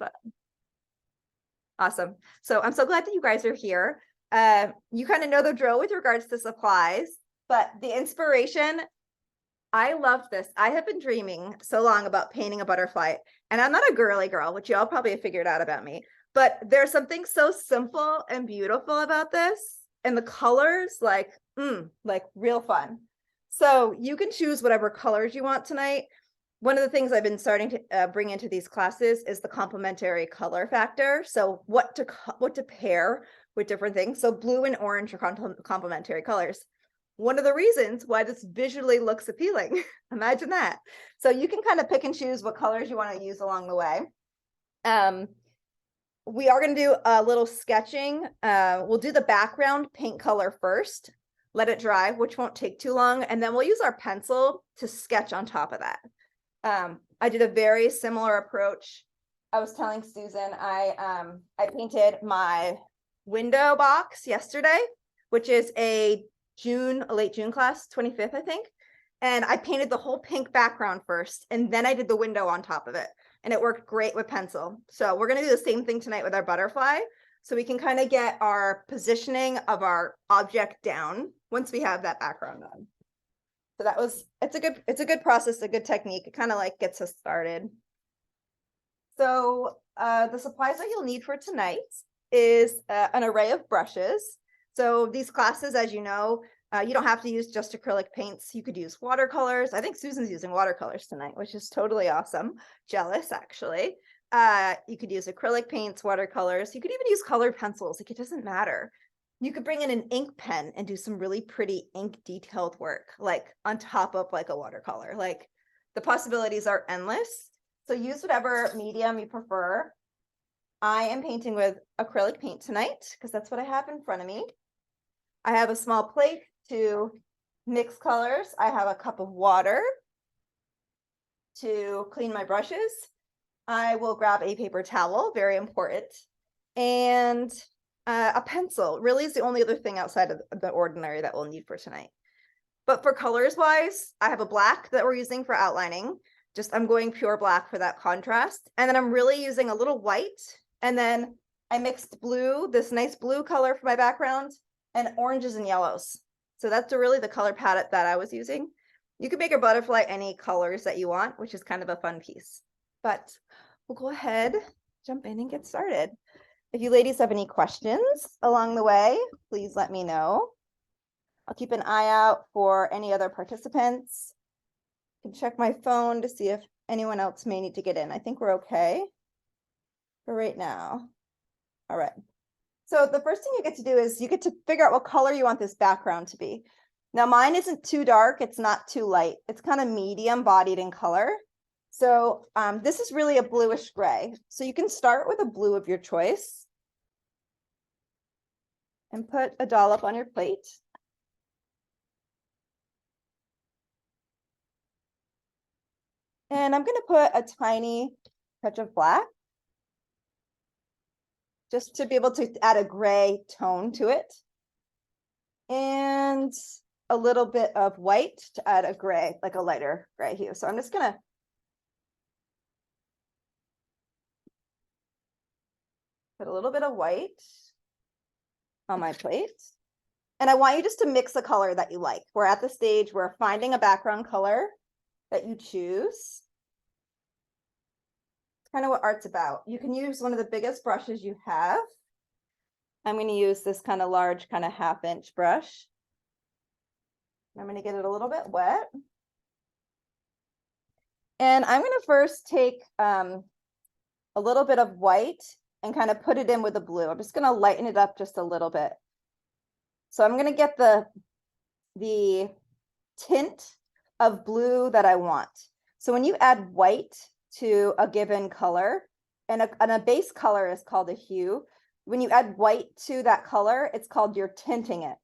but awesome. So I'm so glad that you guys are here. You kind of know the drill with regards to supplies, but the inspiration, I love this. I have been dreaming so long about painting a butterfly, and I'm not a girly girl, which y'all probably have figured out about me, but there's something so simple and beautiful about this, and the colors, like real fun. So you can choose whatever colors you want tonight. One of the things I've been starting to bring into these classes is the complementary color factor. So what to pair with different things. So blue and orange are complementary colors. One of the reasons why this visually looks appealing. Imagine that. So you can kind of pick and choose what colors you want to use along the way. We are going to do a little sketching. We'll do the background paint color first, let it dry, which won't take too long. And then we'll use our pencil to sketch on top of that. I did a very similar approach. I was telling Susan, I painted my window box yesterday, which is a late June class, 25th, I think. And I painted the whole pink background first, and then I did the window on top of it. And it worked great with pencil. So we're going to do the same thing tonight with our butterfly. So we can kind of get our positioning of our object down once we have that background on. So it's a good process, a good technique. It kind of like gets us started. So the supplies that you'll need for tonight is an array of brushes. So these classes, as you know, you don't have to use just acrylic paints. You could use watercolors. I think Susan's using watercolors tonight, which is totally awesome. Jealous, actually. You could use acrylic paints, watercolors. You could even use colored pencils. Like, it doesn't matter. You could bring in an ink pen and do some really pretty ink detailed work, like on top of like a watercolor. Like, the possibilities are endless. So use whatever medium you prefer. I am painting with acrylic paint tonight because that's what I have in front of me. I have a small plate to mix colors. I have a cup of water to clean my brushes. I will grab a paper towel, very important, and a pencil. Really is the only other thing outside of the ordinary that we'll need for tonight. But for colors wise, I have a black that we're using for outlining. I'm going pure black for that contrast. And then I'm really using a little white. And then I mixed blue, this nice blue color for my background, and oranges and yellows. So that's really the color palette that I was using. You can make your butterfly any colors that you want, which is kind of a fun piece. But we'll go ahead, jump in and get started. If you ladies have any questions along the way, please let me know. I'll keep an eye out for any other participants. I can check my phone to see if anyone else may need to get in. I think we're okay for right now. All right. So the first thing you get to do is you get to figure out what color you want this background to be. Now mine isn't too dark, it's not too light. It's kind of medium bodied in color. So this is really a bluish gray. So you can start with a blue of your choice and put a dollop on your plate. And I'm going to put a tiny touch of black just to be able to add a gray tone to it. And a little bit of white to add a gray, like a lighter gray hue. So I'm just going to put a little bit of white on my plate. And I want you just to mix a color that you like. We're at the stage where finding a background color that you choose. It's kind of what art's about. You can use one of the biggest brushes you have. I'm going to use this kind of large, kind of 1/2 inch brush. I'm going to get it a little bit wet. And I'm going to first take a little bit of white and kind of put it in with the blue. I'm just going to lighten it up just a little bit. So I'm going to get the tint of blue that I want. So when you add white to a given color, and a base color is called a hue, when you add white to that color, it's called you're tinting it.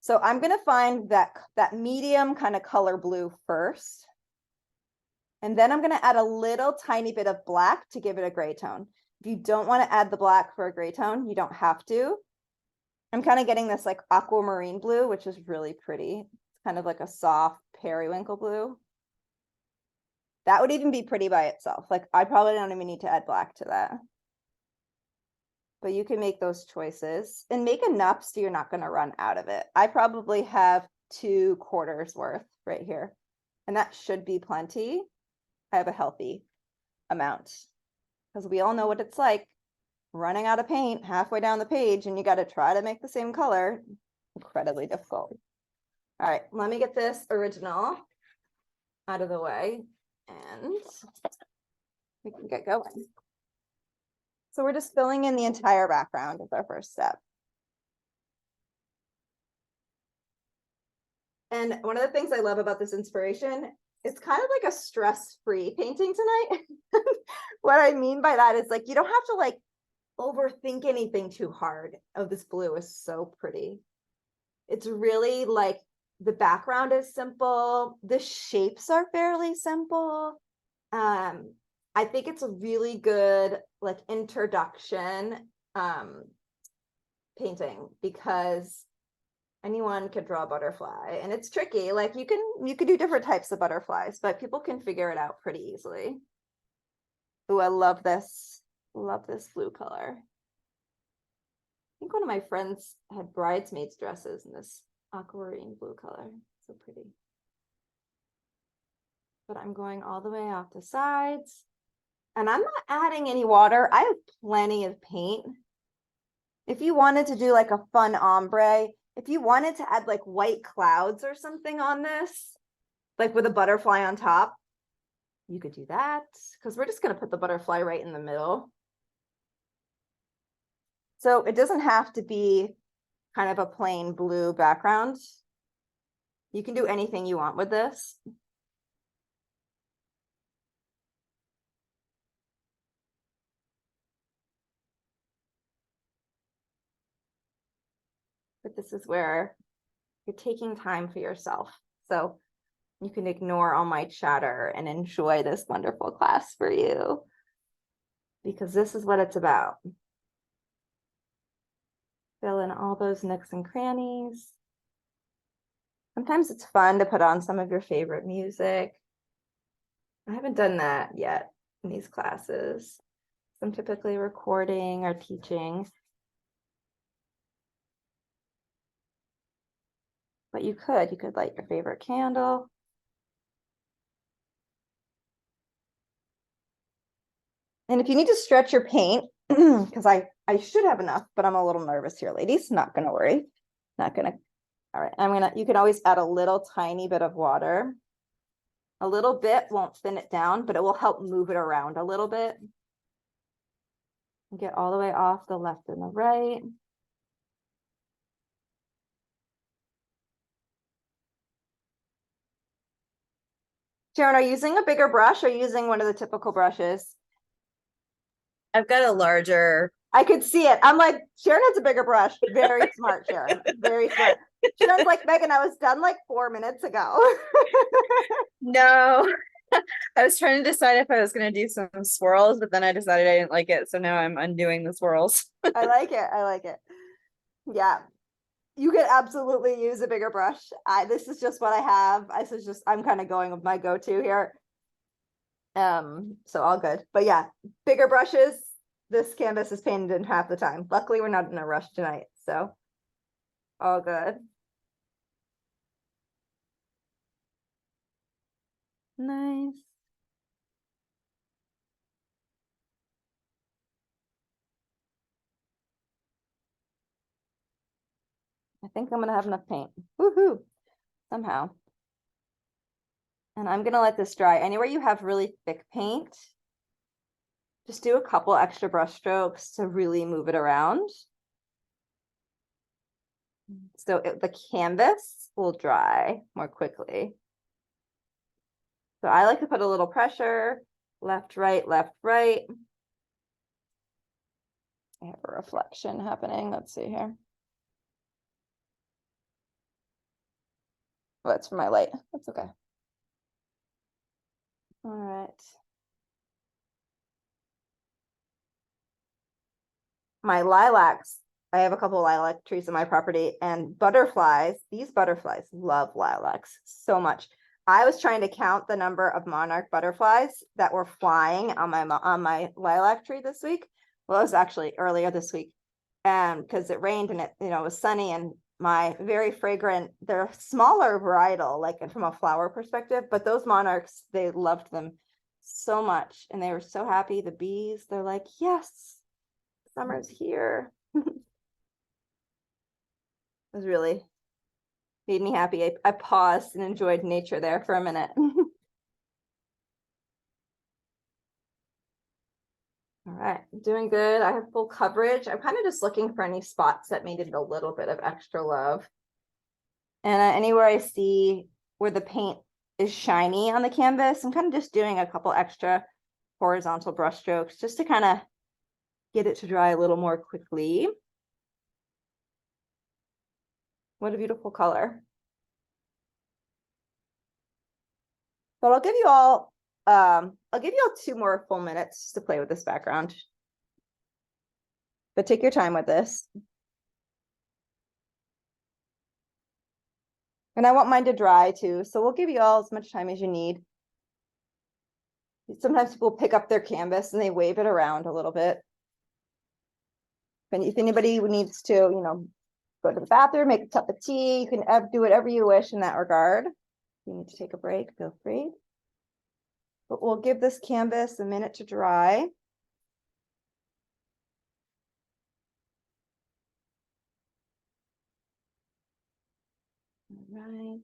So I'm going to find that medium kind of color blue first. And then I'm going to add a little tiny bit of black to give it a gray tone. If you don't want to add the black for a gray tone, you don't have to. I'm kind of getting this like aquamarine blue, which is really pretty. It's kind of like a soft periwinkle blue. That would even be pretty by itself. Like, I probably don't even need to add black to that. but you can make those choices and make enough so you're not going to run out of it. I probably have 2/4 worth right here, and that should be plenty. I have a healthy amount because we all know what it's like running out of paint halfway down the page and you got to try to make the same color. Incredibly difficult. All right, let me get this original out of the way and we can get going. So we're just filling in the entire background as our first step. And one of the things I love about this inspiration, it's kind of like a stress-free painting tonight. What I mean by that is like, you don't have to like overthink anything too hard. Oh, this blue is so pretty. It's really like the background is simple. The shapes are fairly simple. I think it's a really good like introduction painting because anyone could draw a butterfly and it's tricky. Like you can do different types of butterflies, but people can figure it out pretty easily. Oh, I love this. Love this blue color. I think one of my friends had bridesmaids dresses in this aquamarine blue color. So pretty. But I'm going all the way off the sides. And I'm not adding any water. I have plenty of paint. If you wanted to do like a fun ombre, if you wanted to add like white clouds or something on this, like with a butterfly on top, you could do that because we're just going to put the butterfly right in the middle. So it doesn't have to be kind of a plain blue background. You can do anything you want with this. But this is where you're taking time for yourself. So you can ignore all my chatter and enjoy this wonderful class for you. Because this is what it's about. Fill in all those nooks and crannies. Sometimes it's fun to put on some of your favorite music. I haven't done that yet in these classes. I'm typically recording or teaching. But you could light your favorite candle. And if you need to stretch your paint, because I should have enough, but I'm a little nervous here, ladies. Not gonna worry. Not gonna. All right, you can always add a little tiny bit of water. A little bit won't thin it down, but it will help move it around a little bit. Get all the way off the left and the right. Sharon, are you using a bigger brush or using one of the typical brushes? I've got a larger. I could see it. I'm like, Sharon has a bigger brush. Very smart, Sharon. Very smart. Sharon's like, Megan, I was done like 4 minutes ago. No, I was trying to decide if I was going to do some swirls, but then I decided I didn't like it. So now I'm undoing the swirls. I like it. I like it. Yeah. You could absolutely use a bigger brush. This is just what I have. I'm kind of going with my go-to here. So all good. But yeah, bigger brushes. This canvas is painted in half the time. Luckily, we're not in a rush tonight, so all good. Nice. I think I'm gonna have enough paint. Woohoo! Somehow. And I'm gonna let this dry. Anywhere you have really thick paint, just do a couple extra brush strokes to really move it around. So the canvas will dry more quickly. So I like to put a little pressure, left, right, left, right. I have a reflection happening. Let's see here. Oh, that's for my light. That's okay. All right. My lilacs, I have a couple of lilac trees in my property, and butterflies, these butterflies love lilacs so much. I was trying to count the number of monarch butterflies that were flying on my lilac tree this week. Well, it was actually earlier this week, because it rained and it was sunny, and my very fragrant, they're smaller varietal, like from a flower perspective, but those monarchs, they loved them so much and they were so happy. The bees, they're like, yes, summer's here. It was really made me happy. I paused and enjoyed nature there for a minute. All right, doing good. I have full coverage. I'm kind of just looking for any spots that needed a little bit of extra love. And anywhere I see where the paint is shiny on the canvas, I'm kind of just doing a couple extra horizontal brush strokes just to kind of get it to dry a little more quickly. What a beautiful color. But I'll give you all 2 more full minutes to play with this background. But take your time with this. And I want mine to dry too, so we'll give you all as much time as you need. Sometimes people pick up their canvas and they wave it around a little bit. If anybody needs to, go to the bathroom, make a cup of tea, you can do whatever you wish in that regard. If you need to take a break, feel free. But we'll give this canvas a minute to dry. All right.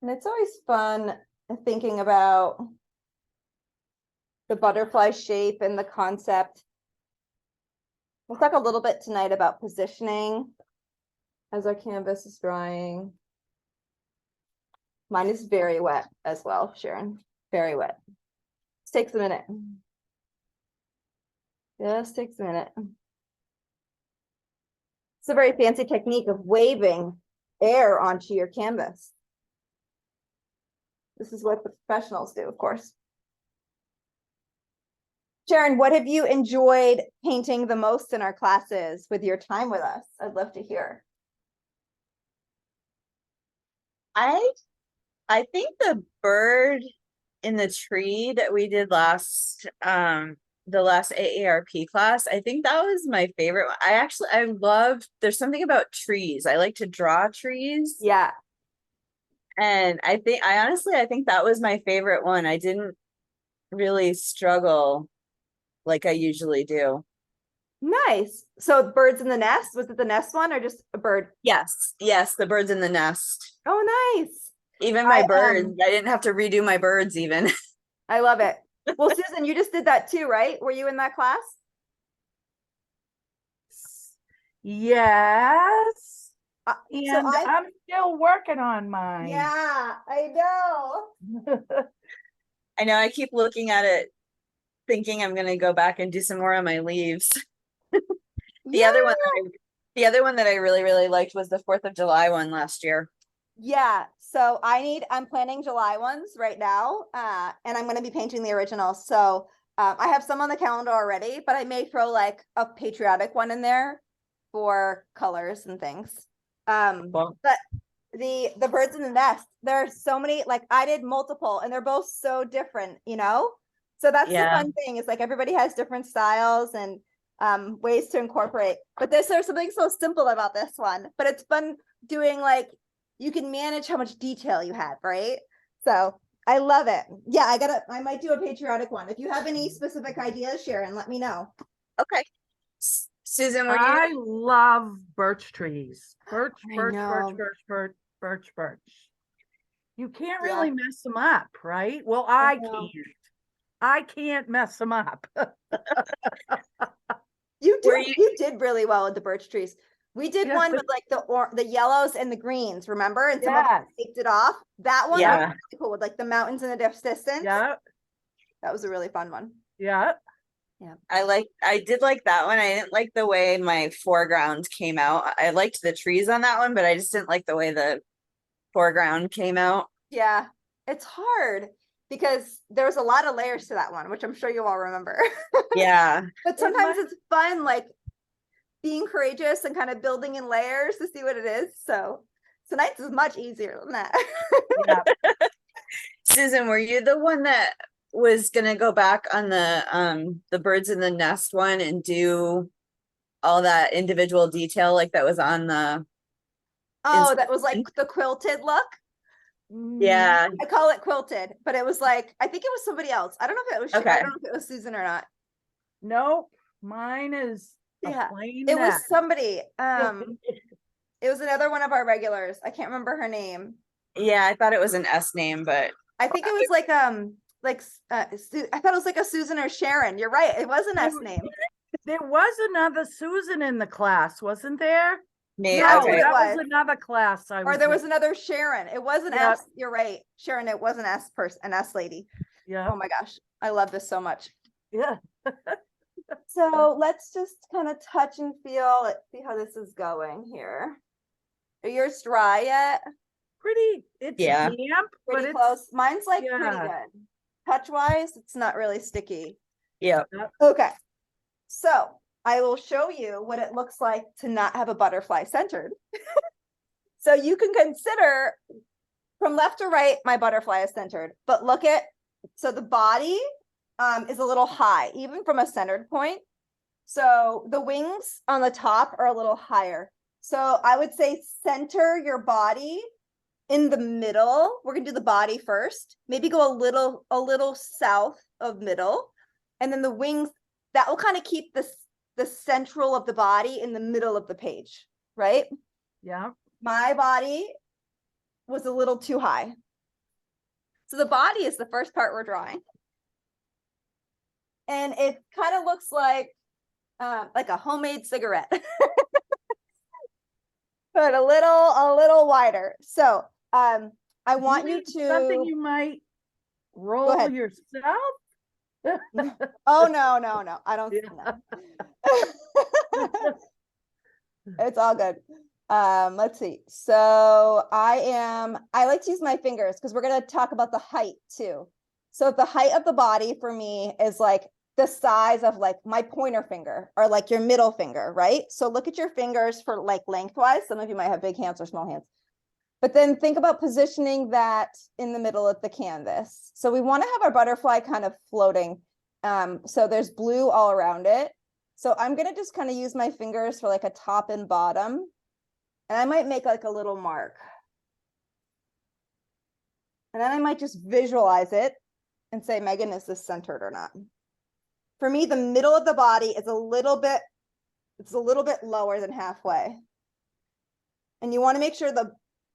And it's always fun thinking about the butterfly shape and the concept. We'll talk a little bit tonight about positioning as our canvas is drying. Mine is very wet as well, Sharon. Very wet. This takes a minute. Just takes a minute. It's a very fancy technique of waving air onto your canvas. This is what the professionals do, of course. Sharon, what have you enjoyed painting the most in our classes with your time with us? I'd love to hear. I think the bird in the tree that we did the last AARP class, I think that was my favorite one. I love, there's something about trees. I like to draw trees. Yeah. And I think that was my favorite one. I didn't really struggle like I usually do. Nice. So birds in the nest, was it the nest one or just a bird? Yes, the birds in the nest. Oh, nice. Even my birds, I didn't have to redo my birds even. I love it. Well, Susan, you just did that too, right? Were you in that class? Yes. So And I'm still working on mine. yeah, I know. I know, I keep looking at it, thinking I'm gonna go back and do some more on my leaves. The other one that I really, really liked was the 4th of July one last year. Yeah, so I'm planning July ones right now, and I'm going to be painting the original. So I have some on the calendar already, but I may throw like a patriotic one in there for colors and things. But the birds in the nest, there are so many, like I did multiple and they're both so different, so that's the fun thing, is like everybody has different styles and ways to incorporate, but there's something so simple about this one, but it's fun doing, like, you can manage how much detail you have, right? So I love it. Yeah, I might do a patriotic one. If you have any specific ideas, Sharon, let me know. Okay. Susan, I love birch trees. Birch. You can't really mess them up, right? Well, I can't. I can't mess them up. You did really well with the birch trees. We did one with like the yellows and the greens, remember? And some of them taked it off. That one was really cool, with like the mountains in the distance. Yeah. That was a really fun one. Yeah. Yeah. I did like that one. I didn't like the way my foreground came out. I liked the trees on that one, but I just didn't like the way the foreground came out. Yeah. It's hard because there's a lot of layers to that one, which I'm sure you all remember. Yeah. But sometimes it's fun, like being courageous and kind of building in layers to see what it is. So Tonight's is much easier than that. Yeah. Susan, were you the one that was gonna go back on the birds in the nest one and do all that individual detail like that was on the Oh, that was like the quilted look. yeah. I call it quilted, but it was like, I think it was somebody else. I don't know if it was, I Okay. don't know if it was Susan or not. Nope, mine is a Yeah, plain it was net. somebody. It was another one of our regulars. I can't remember her name. Yeah, I thought it was an S name, but I think it was like I thought it was like a Susan or Sharon. You're right. It was an S name. There was another Susan in the class, wasn't there? maybe No, okay. that was. was another class I was Or there was in. another Sharon. It was an Yep. S. You're right, Sharon. It was an S person, an S lady. Yeah. Oh my gosh, I love this so much. Yeah. So let's just kind of touch and feel. Let's see how this is going here. Are yours dry yet? Pretty, it's Yeah. damp, but Pretty it's close. Mine's like pretty yeah. good. Touch wise, it's not really sticky. yeah. Okay, so I will show you what it looks like to not have a butterfly centered. So you can consider from left to right, my butterfly is centered, but look at, so the body is a little high, even from a centered point. So the wings on the top are a little higher. So I would say center your body in the middle. We're gonna do the body first, maybe go a little south of middle. And then the wings, that will kind of keep the central of the body in the middle of the page, right? Yeah. My body was a little too high. So the body is the first part we're drawing. And it kind of looks like a homemade cigarette. But a little wider. So I want you to something you might roll yourself. Oh no. I don't Yeah. know. It's all good. Let's see. So I like to use my fingers because we're gonna talk about the height too. So the height of the body for me is like the size of like my pointer finger or like your middle finger, right? So look at your fingers for like lengthwise. Some of you might have big hands or small hands. But then think about positioning that in the middle of the canvas. So we want to have our butterfly kind of floating. So there's blue all around it. So I'm going to just kind of use my fingers for like a top and bottom. And I might make like a little mark. And then I might just visualize it and say, Megan, is this centered or not? For me, the middle of the body is a little bit lower than halfway. And you want to make sure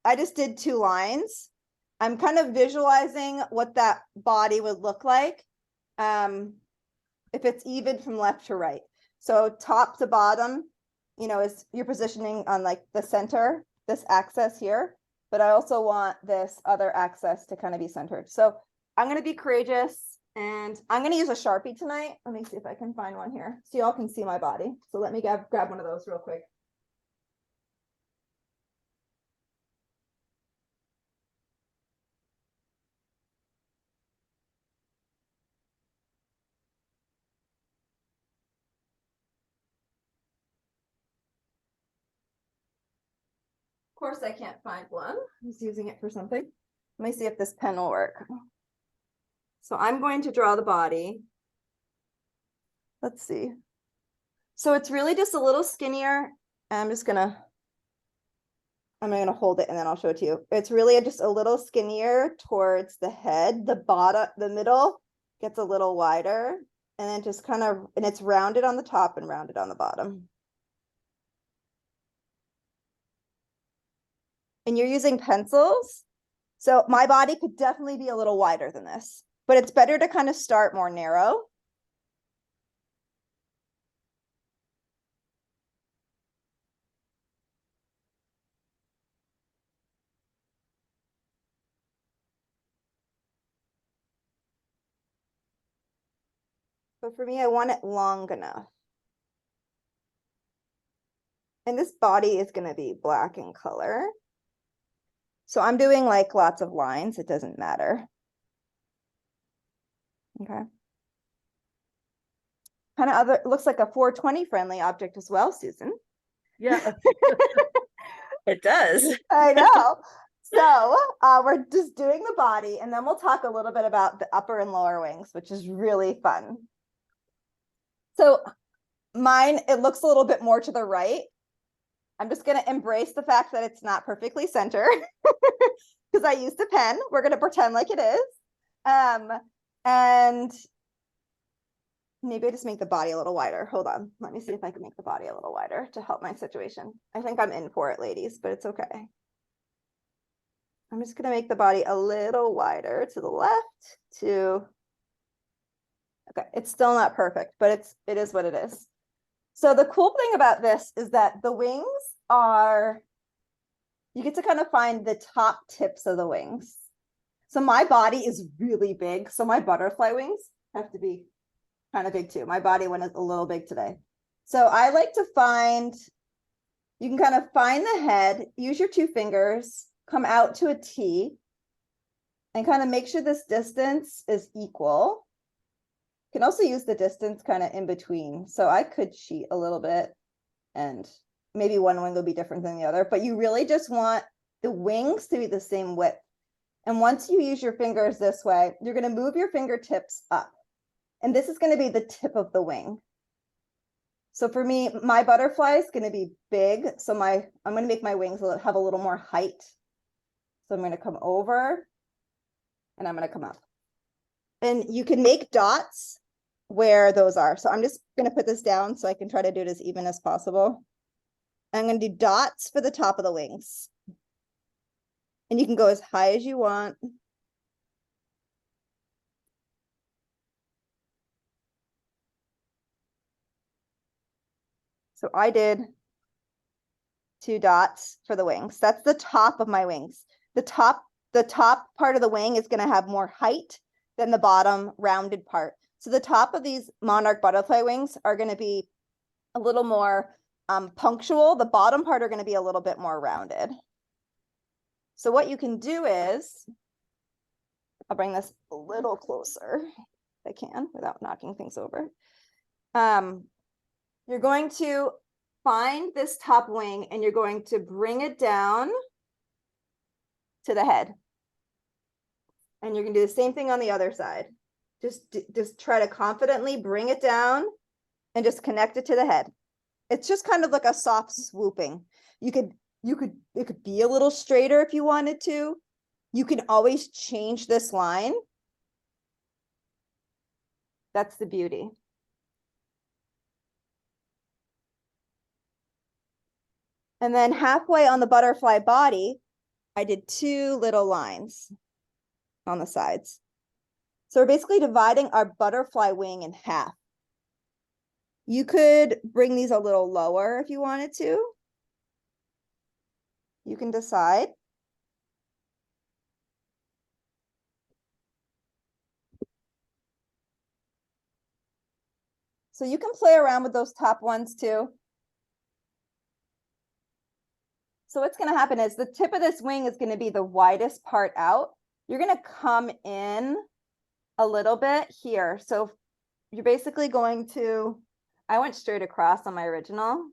I just did 2 lines. I'm kind of visualizing what that body would look like if it's even from left to right. So top to bottom, is you're positioning on like the center, this axis here, but I also want this other axis to kind of be centered. So I'm going to be courageous and I'm going to use a Sharpie tonight. Let me see if I can find one here so y'all can see my body. So let me grab one of those real quick. Of course, I can't find one. I was using it for something. Let me see if this pen will work. So I'm going to draw the body. Let's see. So it's really just a little skinnier. I'm gonna hold it and then I'll show it to you. It's really just a little skinnier towards the head. The bottom, the middle gets a little wider and then just kind of, and it's rounded on the top and rounded on the bottom. And you're using pencils. So my body could definitely be a little wider than this, but it's better to kind of start more narrow. But for me, I want it long enough. And this body is going to be black in color. So I'm doing like lots of lines. It doesn't matter. Okay. Kind of looks like a 420 friendly object as well, Susan. Yeah. It does. I know. So we're just doing the body, and then we'll talk a little bit about the upper and lower wings, which is really fun. So mine, it looks a little bit more to the right. I'm just going to embrace the fact that it's not perfectly centered because I used a pen. We're going to pretend like it is. And maybe I just make the body a little wider. Hold on. Let me see if I can make the body a little wider to help my situation. I think I'm in for it, ladies, but it's okay. I'm just going to make the body a little wider to the left to, okay, it's still not perfect, but it is what it is. So the cool thing about this is that the wings are, you get to kind of find the top tips of the wings. So my body is really big. So my butterfly wings have to be kind of big too. My body one is a little big today. So I like to find, you can kind of find the head, use your 2 fingers, come out to a T, and kind of make sure this distance is equal. You can also use the distance kind of in between. So I could cheat a little bit, and maybe one wing will be different than the other, but you really just want the wings to be the same width. And once you use your fingers this way, you're going to move your fingertips up. And this is going to be the tip of the wing. So for me, my butterfly is going to be big. So I'm going to make my wings have a little more height. So I'm going to come over and I'm going to come up. And you can make dots where those are. So I'm just going to put this down so I can try to do it as even as possible. I'm going to do dots for the top of the wings. And you can go as high as you want. So I did 2 dots for the wings. That's the top of my wings. The top part of the wing is going to have more height than the bottom rounded part. So the top of these Monarch butterfly wings are going to be a little more punctual. The bottom part are going to be a little bit more rounded. So what you can do is, I'll bring this a little closer if I can without knocking things over. You're going to find this top wing and you're going to bring it down to the head. And you're going to do the same thing on the other side. Just try to confidently bring it down and just connect it to the head. It's just kind of like a soft swooping. It could be a little straighter if you wanted to. You can always change this line. That's the beauty. And then halfway on the butterfly body, I did 2 little lines on the sides. So we're basically dividing our butterfly wing in half. You could bring these a little lower if you wanted to. You can decide. So you can play around with those top ones too. So what's going to happen is the tip of this wing is going to be the widest part out. You're going to come in a little bit here. So you're basically going to, I went straight across on my original.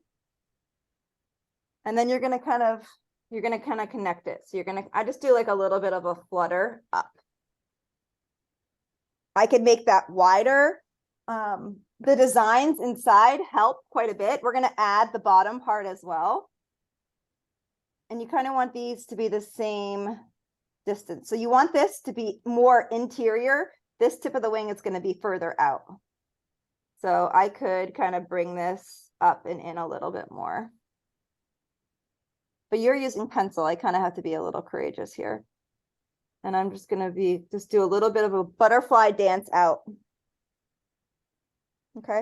And then you're going to kind of connect it. So I just do like a little bit of a flutter up. I could make that wider. The designs inside help quite a bit. We're going to add the bottom part as well. And you kind of want these to be the same distance. So you want this to be more interior. This tip of the wing is going to be further out. So I could kind of bring this up and in a little bit more. But you're using pencil. I kind of have to be a little courageous here. And I'm just going to just do a little bit of a butterfly dance out. Okay.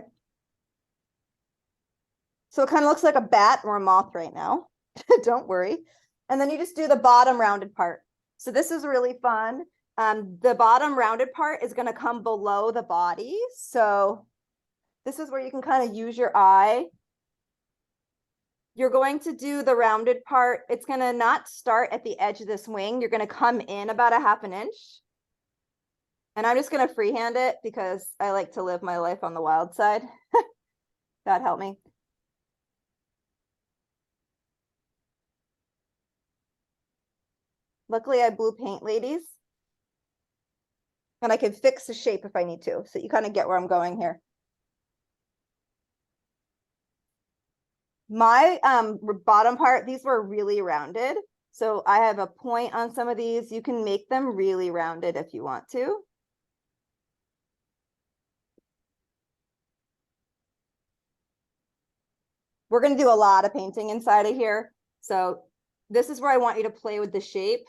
So it kind of looks like a bat or a moth right now. Don't worry. And then you just do the bottom rounded part. So this is really fun. The bottom rounded part is going to come below the body. So this is where you can kind of use your eye. You're going to do the rounded part. It's going to not start at the edge of this wing. You're going to come in about a ½ inch. And I'm just going to freehand it because I like to live my life on the wild side. God help me. Luckily I blue paint, ladies. And I can fix the shape if I need to. So you kind of get where I'm going here. My bottom part, these were really rounded. So I have a point on some of these. You can make them really rounded if you want to. We're going to do a lot of painting inside of here. So this is where I want you to play with the shape.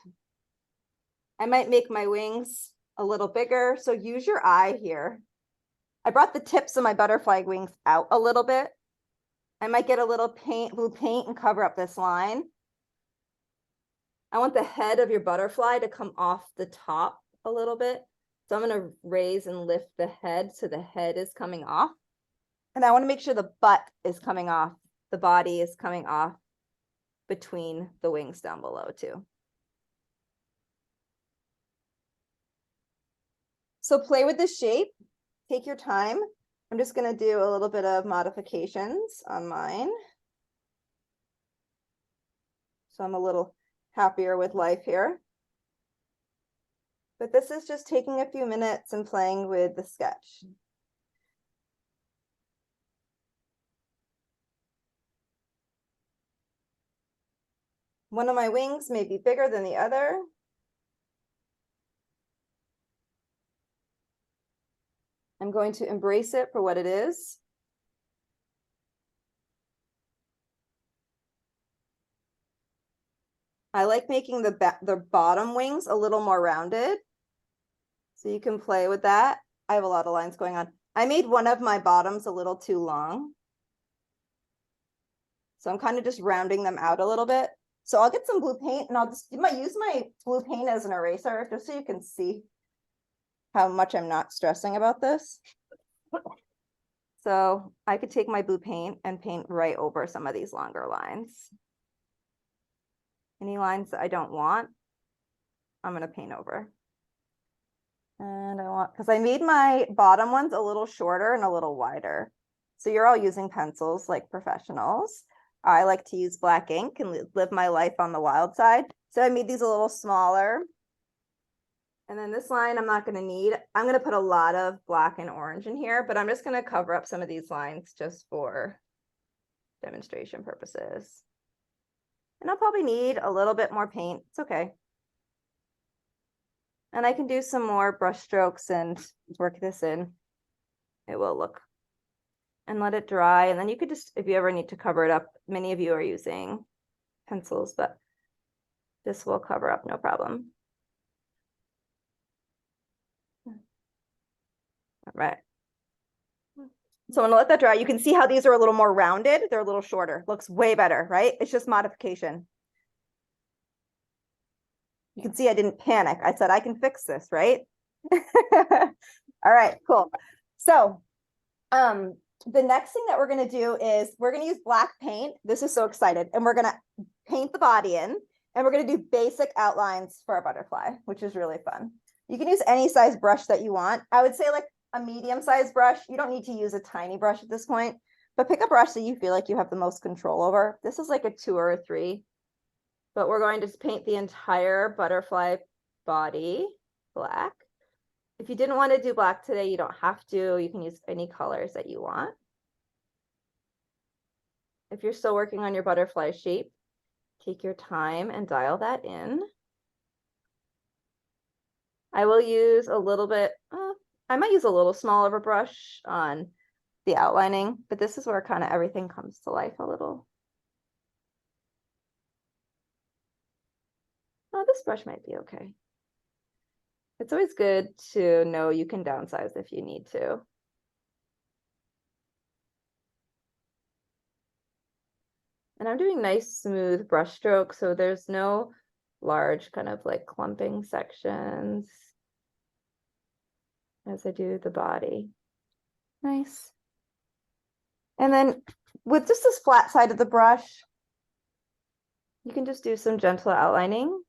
I might make my wings a little bigger. So use your eye here. I brought the tips of my butterfly wings out a little bit. I might get a little blue paint and cover up this line. I want the head of your butterfly to come off the top a little bit. So I'm going to raise and lift the head so the head is coming off. And I want to make sure the butt is coming off. The body is coming off between the wings down below too. So play with the shape. Take your time. I'm just going to do a little bit of modifications on mine. So I'm a little happier with life here. But this is just taking a few minutes and playing with the sketch. One of my wings may be bigger than the other. I'm going to embrace it for what it is. I like making the bottom wings a little more rounded. So you can play with that. I have a lot of lines going on. I made one of my bottoms a little too long. So I'm kind of just rounding them out a little bit. So I'll get some blue paint and you might use my blue paint as an eraser just so you can see how much I'm not stressing about this. So I could take my blue paint and paint right over some of these longer lines. Any lines that I don't want, I'm going to paint over. And I want, because I made my bottom ones a little shorter and a little wider. So you're all using pencils like professionals. I like to use black ink and live my life on the wild side. So I made these a little smaller. And then this line I'm not going to need. I'm going to put a lot of black and orange in here, but I'm just going to cover up some of these lines just for demonstration purposes. And I'll probably need a little bit more paint. It's okay. And I can do some more brush strokes and work this in. It will look. And let it dry. And then you could just, if you ever need to cover it up, many of you are using pencils, but this will cover up no problem. All right. So I'm gonna let that dry. You can see how these are a little more rounded. They're a little shorter. Looks way better, right? It's just modification. You can see I didn't panic. I said, I can fix this, right? All right, cool. So, the next thing that we're going to do is we're going to use black paint. This is so excited. And we're going to paint the body in, and we're going to do basic outlines for our butterfly, which is really fun. You can use any size brush that you want. I would say like a medium-sized brush. You don't need to use a tiny brush at this point, but pick a brush that you feel like you have the most control over. This is like a 2 or a 3, but we're going to paint the entire butterfly body black. If you didn't want to do black today, you don't have to. You can use any colors that you want. If you're still working on your butterfly shape, take your time and dial that in. I will use a little bit, I might use a little smaller of a brush on the outlining, but this is where kind of everything comes to life a little. Oh, this brush might be okay. It's always good to know you can downsize if you need to. And I'm doing nice smooth brush strokes, so there's no large kind of like clumping sections as I do the body. Nice. And then with just this flat side of the brush, you can just do some gentle outlining.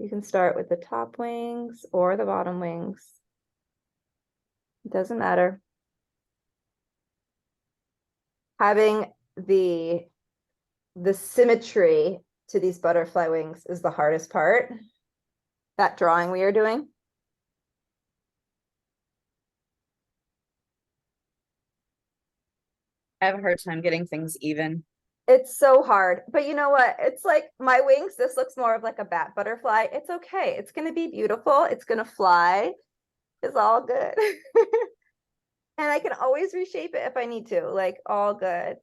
You can start with the top wings or the bottom wings. It doesn't matter. Having the symmetry to these butterfly wings is the hardest part. That drawing we are doing. I have a hard time getting things even. It's so hard, but you know what? It's like my wings, this looks more of like a bat butterfly. It's okay. It's going to be beautiful. It's going to fly. It's all good. And I can always reshape it if I need to, like all good.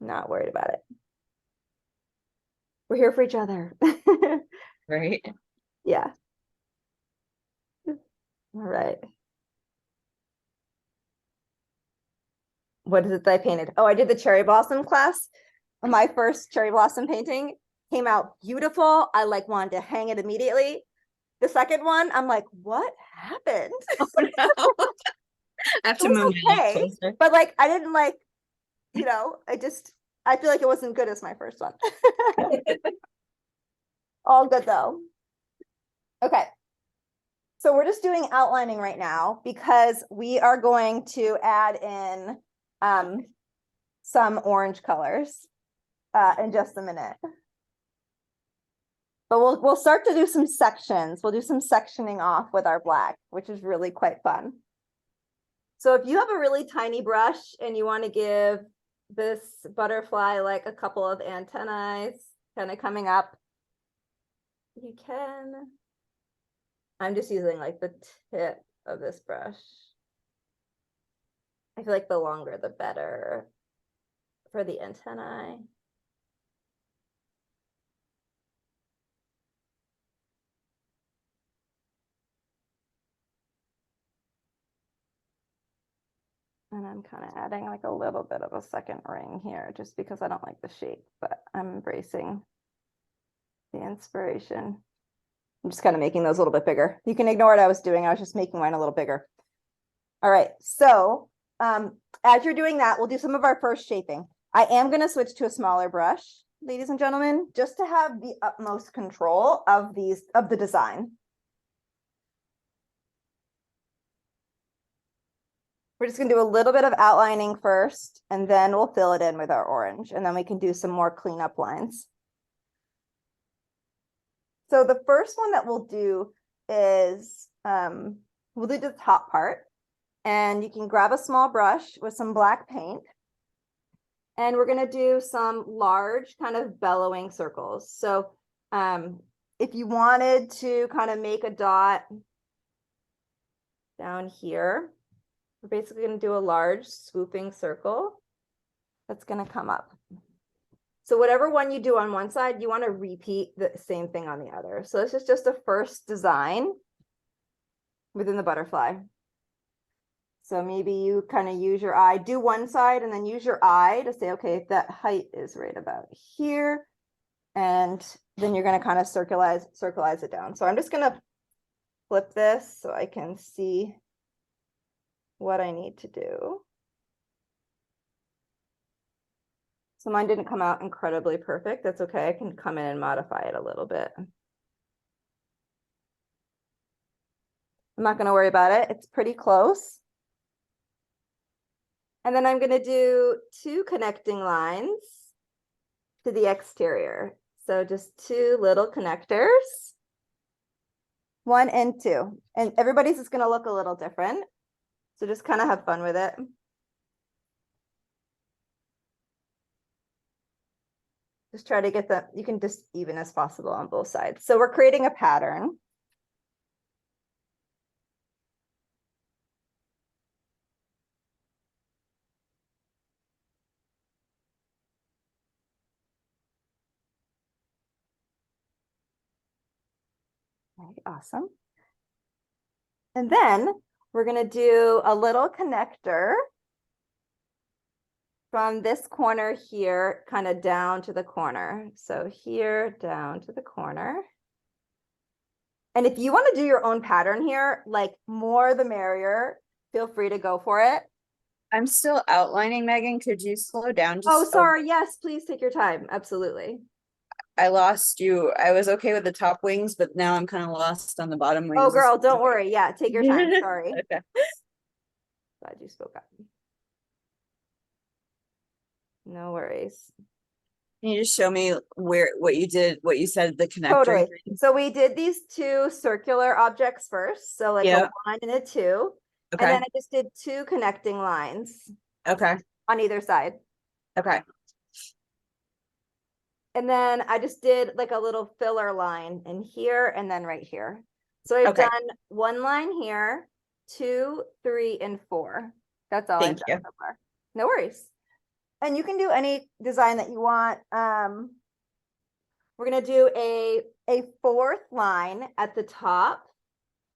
Not worried about it. We're here for each other. Right? Yeah. All right. What is it that I painted? Oh, I did the cherry blossom class. My first cherry blossom painting came out beautiful. I like wanted to hang it immediately. The second one, I'm like, what happened? Oh, no. I have to It was move it a little okay, closer. but like I didn't like, I feel like it wasn't good as my first one. All good though. Okay. So we're just doing outlining right now because we are going to add in some orange colors in just a minute. But we'll start to do some sections. We'll do some sectioning off with our black, which is really quite fun. So if you have a really tiny brush and you want to give this butterfly like a couple of antennae kind of coming up, you can. I'm just using like the tip of this brush. I feel like the longer the better for the antennae. And I'm kind of adding like a little bit of a second ring here just because I don't like the shape, but I'm embracing the inspiration. I'm just kind of making those a little bit bigger. You can ignore what I was doing. I was just making mine a little bigger. All right, so as you're doing that, we'll do some of our first shaping. I am going to switch to a smaller brush, ladies and gentlemen, just to have the utmost control of the design. We're just going to do a little bit of outlining first, and then we'll fill it in with our orange, and then we can do some more cleanup lines. So the first one that we'll do is we'll do the top part, and you can grab a small brush with some black paint, and we're going to do some large kind of bellowing circles. So if you wanted to kind of make a dot down here, we're basically going to do a large swooping circle that's going to come up. So whatever one you do on one side, you want to repeat the same thing on the other. So this is just a first design within the butterfly. So maybe you kind of use your eye, do one side and then use your eye to say, okay, that height is right about here. And then you're going to kind of circleize it down. So I'm just going to flip this so I can see what I need to do. So mine didn't come out incredibly perfect. That's okay. I can come in and modify it a little bit. I'm not going to worry about it. It's pretty close. And then I'm going to do 2 connecting lines to the exterior. So just 2 little connectors. 1 and 2. And everybody's is going to look a little different. So just kind of have fun with it. Just try to get them, you can just even as possible on both sides. So we're creating a pattern. Okay, awesome. And then we're going to do a little connector from this corner here, kind of down to the corner. So here, down to the corner. And if you want to do your own pattern here, like more the merrier, feel free to go for it. I'm still outlining, Megan. Could you slow down just Oh, sorry. Yes, please take your time. Absolutely. I lost you. I was okay with the top wings, but now I'm kind of lost on the bottom wings. Oh, girl, don't worry. Yeah, take your time. Sorry. Okay. Glad you spoke up. No worries. Can you just show me what you did, what you said, the connector? Totally. So we did these two circular objects first. So like Yep. a 1 and a 2. And Okay. then I just did 2 connecting lines Okay. on either side. Okay. And then I just did like a little filler line in here and then right here. So I've Okay. done 1 line here, 2, 3, and 4. That's all Thank I've you. done so far. No worries. And you can do any design that you want. We're gonna do a 4th line at the top,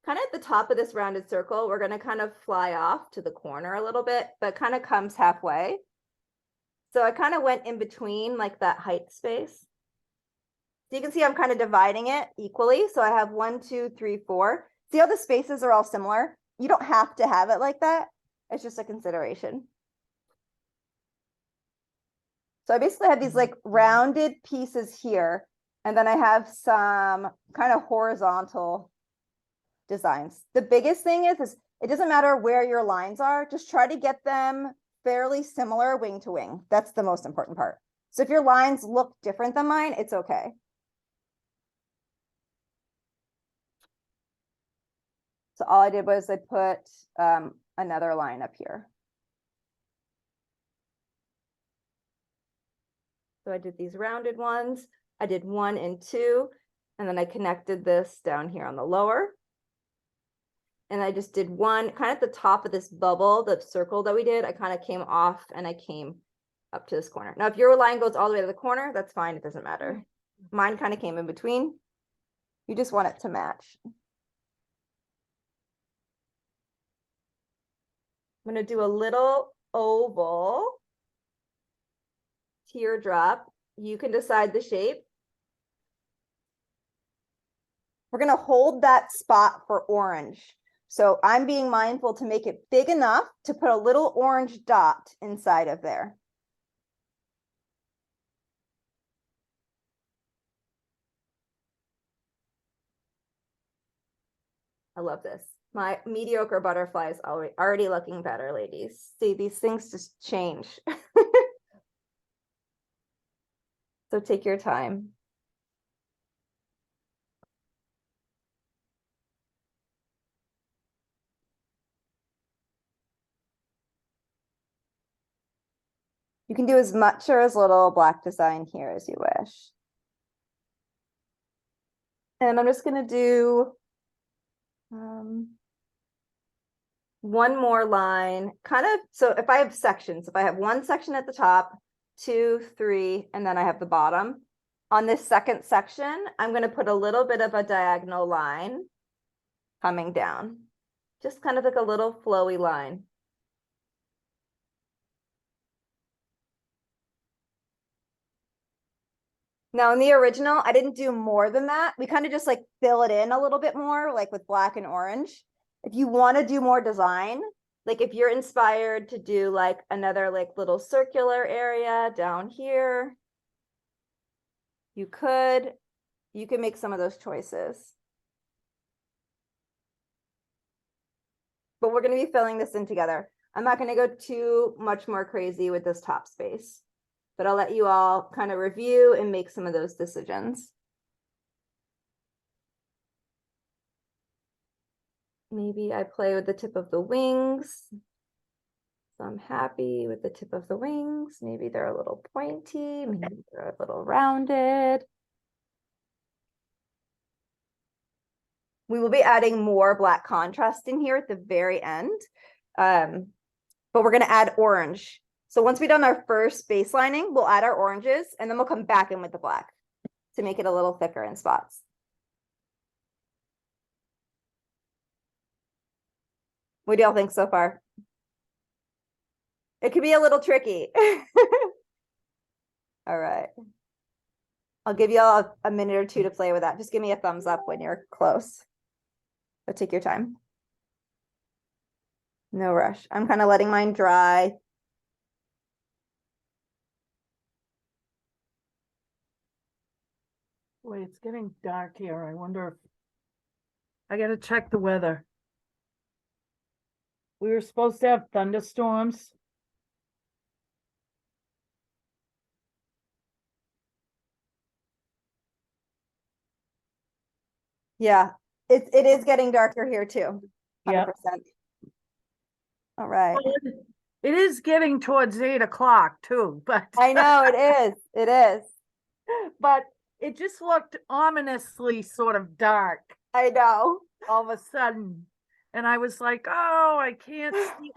kind of at the top of this rounded circle. We're gonna kind of fly off to the corner a little bit, but kind of comes halfway. So I kind of went in between like that height space. So you can see I'm kind of dividing it equally. So I have 1, 2, 3, 4. See how the spaces are all similar? You don't have to have it like that. It's just a consideration. So I basically have these like rounded pieces here, and then I have some kind of horizontal designs. The biggest thing is it doesn't matter where your lines are, just try to get them fairly similar wing to wing. That's the most important part. So if your lines look different than mine, it's okay. So all I did was I put another line up here. So I did these rounded ones. I did 1 and 2, and then I connected this down here on the lower. And I just did 1 kind of at the top of this bubble, the circle that we did. I kind of came off and I came up to this corner. Now, if your line goes all the way to the corner, that's fine. It doesn't matter. Mine kind of came in between. You just want it to match. I'm going to do a little oval teardrop. You can decide the shape. We're going to hold that spot for orange. So I'm being mindful to make it big enough to put a little orange dot inside of there. I love this. My mediocre butterfly is already looking better, ladies. See, these things just change. So take your time. You can do as much or as little black design here as you wish. And I'm just going to do one more line, kind of. So if I have sections, if I have 1 section at the top, 2, 3, and then I have the bottom. On this second section, I'm going to put a little bit of a diagonal line coming down, just kind of like a little flowy line. Now in the original, I didn't do more than that. We kind of just like fill it in a little bit more, like with black and orange. If you want to do more design, like if you're inspired to do like another like little circular area down here, you can make some of those choices. But we're going to be filling this in together. I'm not going to go too much more crazy with this top space, but I'll let you all kind of review and make some of those decisions. Maybe I play with the tip of the wings. So I'm happy with the tip of the wings. Maybe they're a little pointy, maybe they're a little rounded. We will be adding more black contrast in here at the very end. But we're going to add orange. So once we've done our first baselining, we'll add our oranges and then we'll come back in with the black to make it a little thicker in spots. What do y'all think so far? It could be a little tricky. All right. I'll give y'all a minute or 2 to play with that. Just give me a thumbs up when you're close. But take your time. No rush. I'm kind of letting mine dry. Boy, it's getting dark here. I wonder if I gotta check the weather. We were supposed to have thunderstorms. Yeah, it is getting darker here too. Yeah. 100%. All right. It is getting towards 8 o'clock too, but I know it is. It is. but it just looked ominously sort of dark I know. all of a sudden. And I was like, oh, I can't see.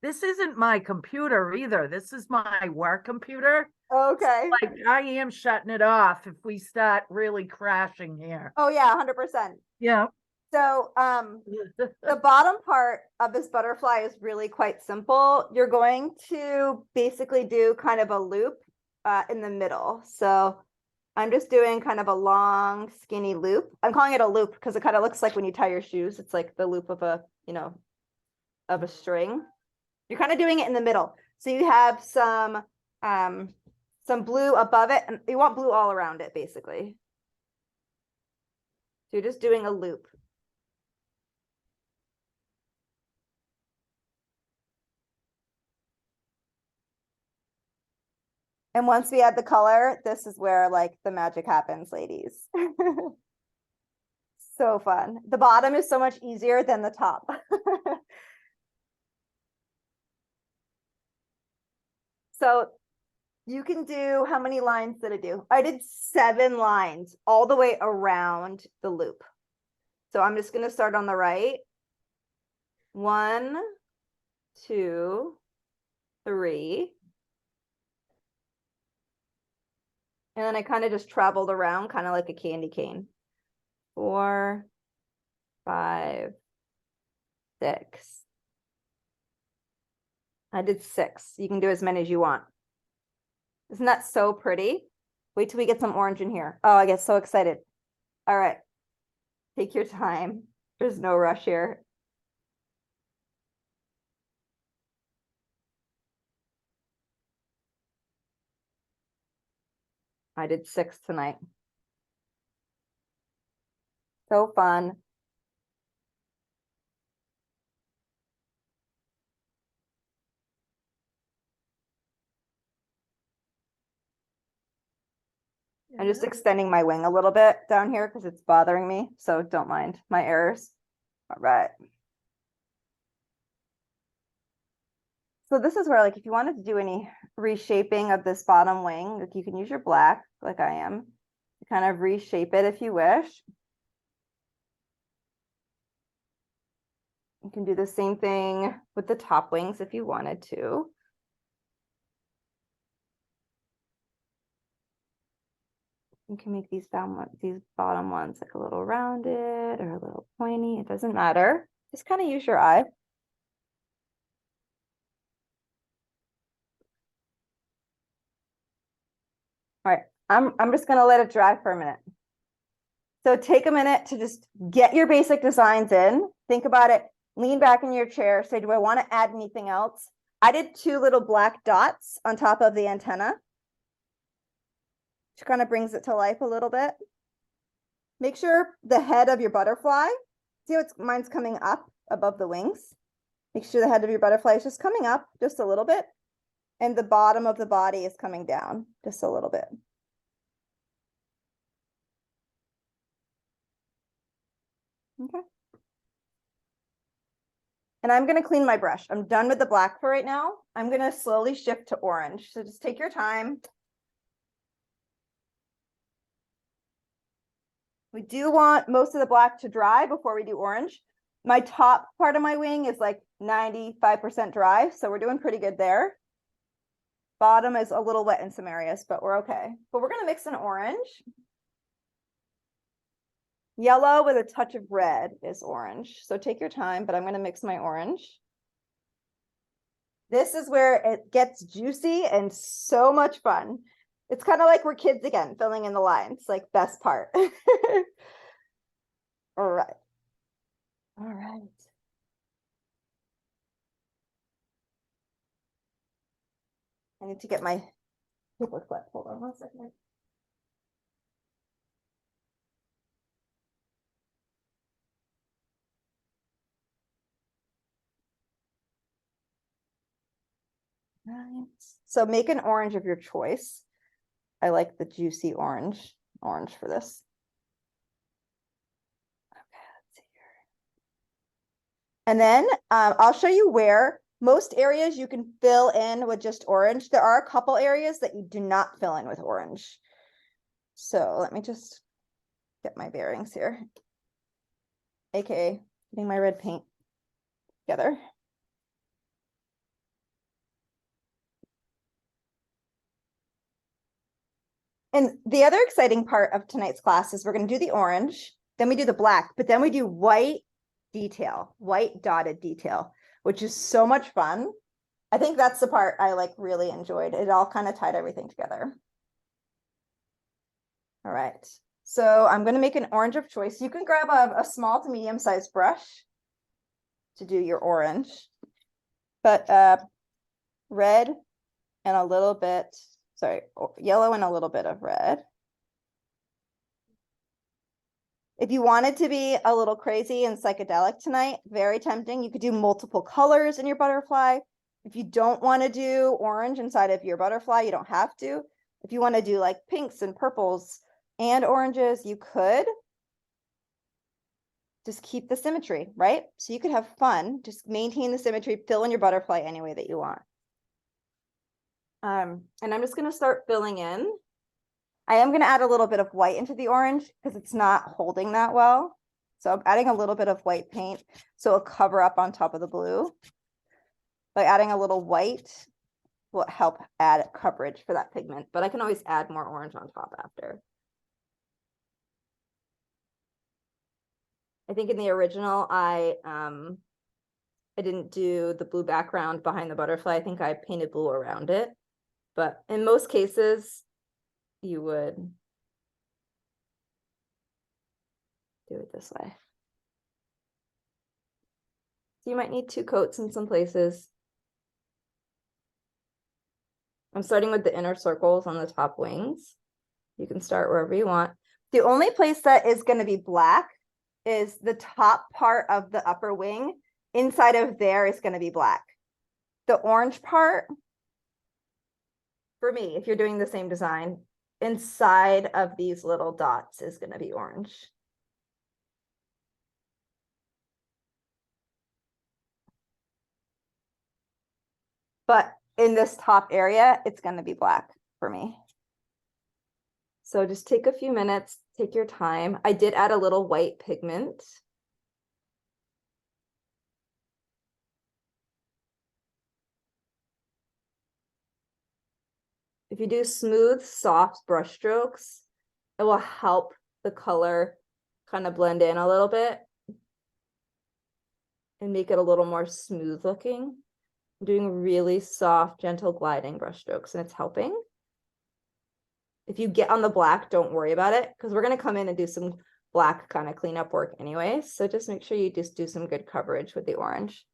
This isn't my computer either. This is my work computer. Okay. Like I am shutting it off if we start really crashing here. Oh yeah, 100%. Yeah. So the bottom part of this butterfly is really quite simple. You're going to basically do kind of a loop in the middle. So I'm just doing kind of a long skinny loop. I'm calling it a loop because it kind of looks like when you tie your shoes, it's like the loop of a, of a string. You're kind of doing it in the middle. So you have some blue above it, and you want blue all around it basically. So you're just doing a loop. And once we add the color, this is where like the magic happens, ladies. So fun. The bottom is so much easier than the top. So you can do, how many lines did I do? I did 7 lines all the way around the loop. So I'm just going to start on the right. 1, 2, 3. And then I kind of just traveled around, kind of like a candy cane. 4, 5, 6. I did 6. You can do as many as you want. Isn't that so pretty? Wait till we get some orange in here. Oh, I get so excited. All right. Take your time. There's no rush here. I did 6 tonight. So fun. I'm just extending my wing a little bit down here because it's bothering me. So don't mind my errors. All right. So this is where, like, if you wanted to do any reshaping of this bottom wing, like you can use your black, like I am, to kind of reshape it if you wish. You can do the same thing with the top wings if you wanted to. You can make these bottom ones like a little rounded or a little pointy. It doesn't matter. Just kind of use your eye. All right, I'm just gonna let it dry for a minute. So take a minute to just get your basic designs in. Think about it. Lean back in your chair. Say, do I want to add anything else? I did 2 little black dots on top of the antenna, which kind of brings it to life a little bit. Make sure the head of your butterfly, see how mine's coming up above the wings? Make sure the head of your butterfly is just coming up just a little bit. And the bottom of the body is coming down just a little bit. Okay. And I'm going to clean my brush. I'm done with the black for right now. I'm going to slowly shift to orange. So just take your time. We do want most of the black to dry before we do orange. My top part of my wing is like 95% dry, so we're doing pretty good there. Bottom is a little wet in some areas, but we're okay. But we're going to mix in orange. Yellow with a touch of red is orange. So take your time, but I'm going to mix my orange. This is where it gets juicy and so much fun. It's kind of like we're kids again, filling in the lines, like best part. All right. All right. I need to get my paper clip. Hold on one second. Right. So make an orange of your choice. I like the juicy orange for this. Okay, let's see here. And then I'll show you where most areas you can fill in with just orange. There are a couple areas that you do not fill in with orange. So let me just get my bearings here. AKA getting my red paint together. And the other exciting part of tonight's class is we're going to do the orange, then we do the black, but then we do white detail, white dotted detail, which is so much fun. I think that's the part I like really enjoyed. It all kind of tied everything together. All right, so I'm going to make an orange of choice. You can grab a small to medium sized brush to do your orange, but red and a little bit, sorry, yellow and a little bit of red. If you wanted to be a little crazy and psychedelic tonight, very tempting. You could do multiple colors in your butterfly. If you don't want to do orange inside of your butterfly, you don't have to. If you want to do like pinks and purples and oranges, you could. Just keep the symmetry, right? So you could have fun, just maintain the symmetry, fill in your butterfly any way that you want. And I'm just going to start filling in. I am going to add a little bit of white into the orange because it's not holding that well. So I'm adding a little bit of white paint so it'll cover up on top of the blue. By adding a little white will help add coverage for that pigment, but I can always add more orange on top after. I think in the original, I didn't do the blue background behind the butterfly. I think I painted blue around it, but in most cases, you would do it this way. So you might need 2 coats in some places. I'm starting with the inner circles on the top wings. You can start wherever you want. The only place that is going to be black is the top part of the upper wing. Inside of there is going to be black. The orange part, for me, if you're doing the same design, inside of these little dots is going to be orange. But in this top area, it's going to be black for me. So just take a few minutes, take your time. I did add a little white pigment. If you do smooth, soft brush strokes, it will help the color kind of blend in a little bit and make it a little more smooth looking. I'm doing really soft, gentle gliding brush strokes, and it's helping. If you get on the black, don't worry about it, because we're going to come in and do some black kind of cleanup work anyway. So just make sure you just do some good coverage with the orange.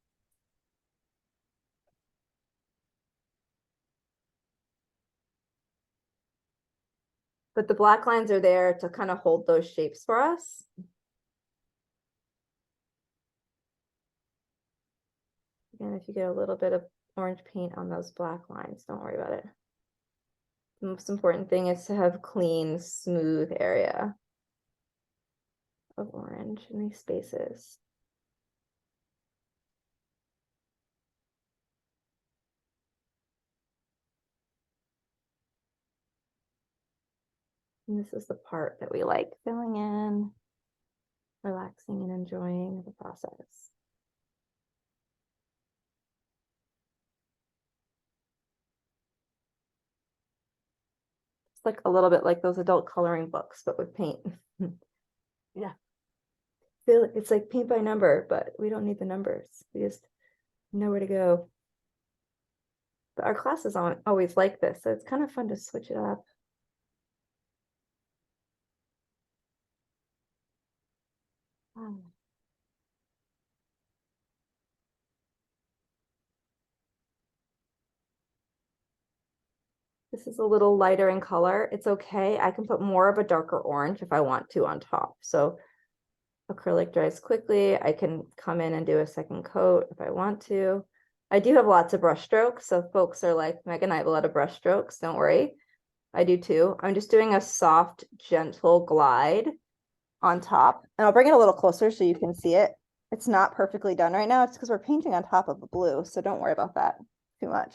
But the black lines are there to kind of hold those shapes for us. And if you get a little bit of orange paint on those black lines, don't worry about it. The most important thing is to have clean, smooth area of orange in these spaces. And this is the part that we like filling in, relaxing and enjoying the process. It's like a little bit like those adult coloring books, but with paint. Yeah. It's like paint by number, but we don't need the numbers. We just know where to go. But our classes aren't always like this, so it's kind of fun to switch it up. This is a little lighter in color. It's okay. I can put more of a darker orange if I want to on top. So acrylic dries quickly. I can come in and do a second coat if I want to. I do have lots of brush strokes, so folks are like, Megan, I have a lot of brush strokes, don't worry. I do too. I'm just doing a soft, gentle glide on top. And I'll bring it a little closer so you can see it. It's not perfectly done right now. It's because we're painting on top of the blue, so don't worry about that too much.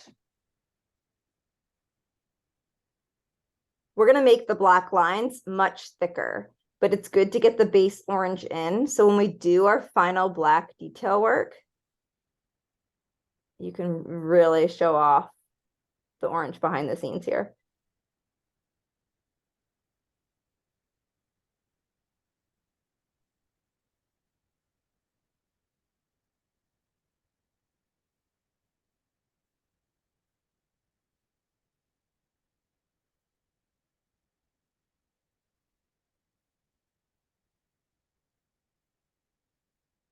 We're gonna make the black lines much thicker, but it's good to get the base orange in. So when we do our final black detail work, you can really show off the orange behind the scenes here.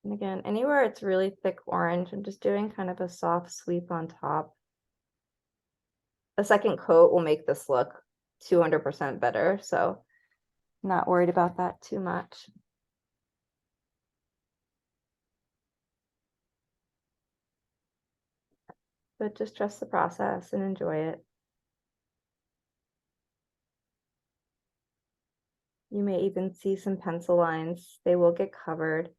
And again, anywhere it's really thick orange, I'm just doing kind of a soft sweep on top. A second coat will make this look 200% better, so not worried about that too much. But just trust the process and enjoy it. You may even see some pencil lines. They will get covered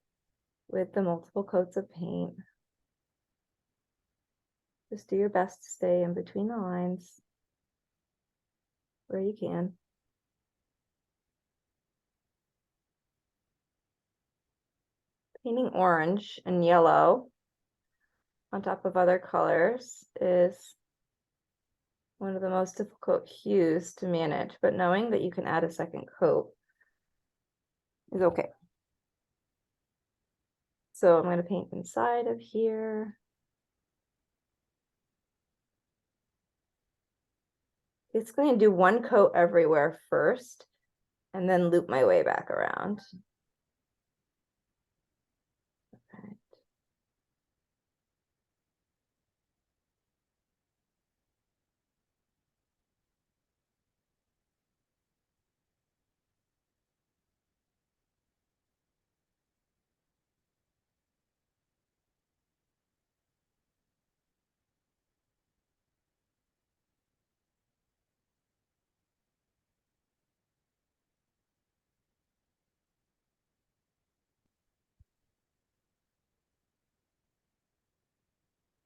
with the multiple coats of paint. Just do your best to stay in between the lines where you can. Painting orange and yellow on top of other colors is one of the most difficult hues to manage, but knowing that you can add a second coat is okay. So I'm going to paint inside of here. It's going to do one coat everywhere first and then loop my way back around. Okay.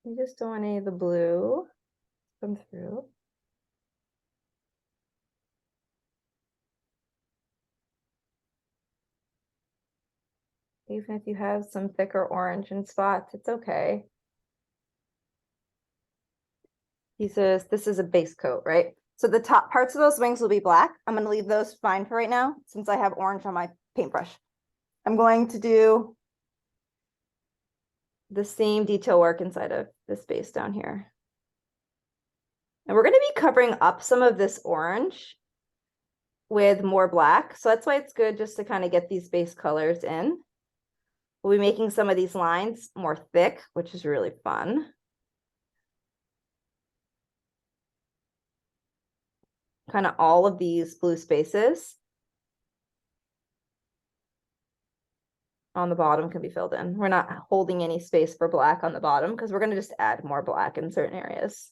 You just don't want any of the blue to come through. Even if you have some thicker orange in spots, it's okay. This is a base coat, right? So the top parts of those wings will be black. I'm going to leave those fine for right now since I have orange on my paintbrush. I'm going to do the same detail work inside of this base down here. And we're going to be covering up some of this orange with more black. So that's why it's good just to kind of get these base colors in. We'll be making some of these lines more thick, which is really fun. Kind of all of these blue spaces on the bottom can be filled in. We're not holding any space for black on the bottom because we're going to just add more black in certain areas.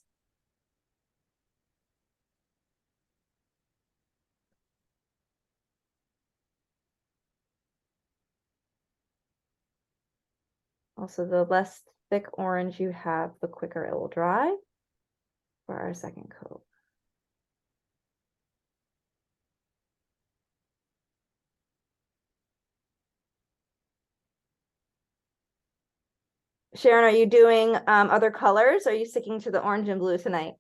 Also, the less thick orange you have, the quicker it will dry for our second coat. Sharon, are you doing other colors? Or are you sticking to the orange and blue tonight?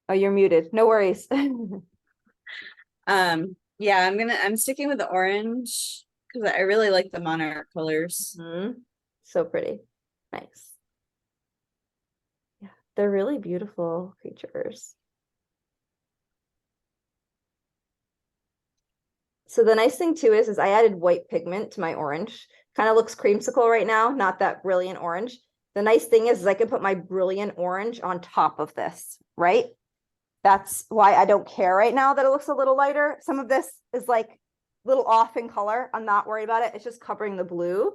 Oh, you're muted. No worries. Yeah, I'm sticking with the orange because I really like the Monarch colors. So pretty. Nice. Yeah, they're really beautiful creatures. So the nice thing too is I added white pigment to my orange. Kind of looks creamsicle right now, not that brilliant orange. The nice thing is I can put my brilliant orange on top of this, right? That's why I don't care right now that it looks a little lighter. Some of this is like a little off in color. I'm not worried about it. It's just covering the blue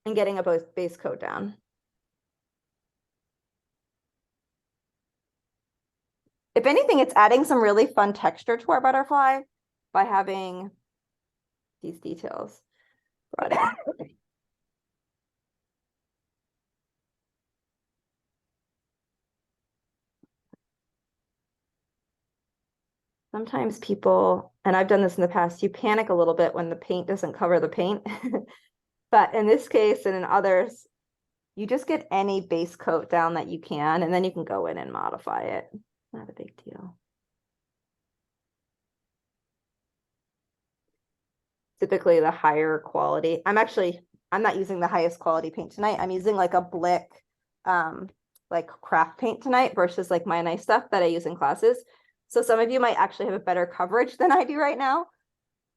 and getting a base coat down. If anything, it's adding some really fun texture to our butterfly by having these details brought in. Sometimes people, and I've done this in the past, you panic a little bit when the paint doesn't cover the paint. But in this case and in others, you just get any base coat down that you can, and then you can go in and modify it. Not a big deal. Typically the higher quality. I'm not using the highest quality paint tonight. I'm using like a Blick, like craft paint tonight versus like my nice stuff that I use in classes. So some of you might actually have a better coverage than I do right now.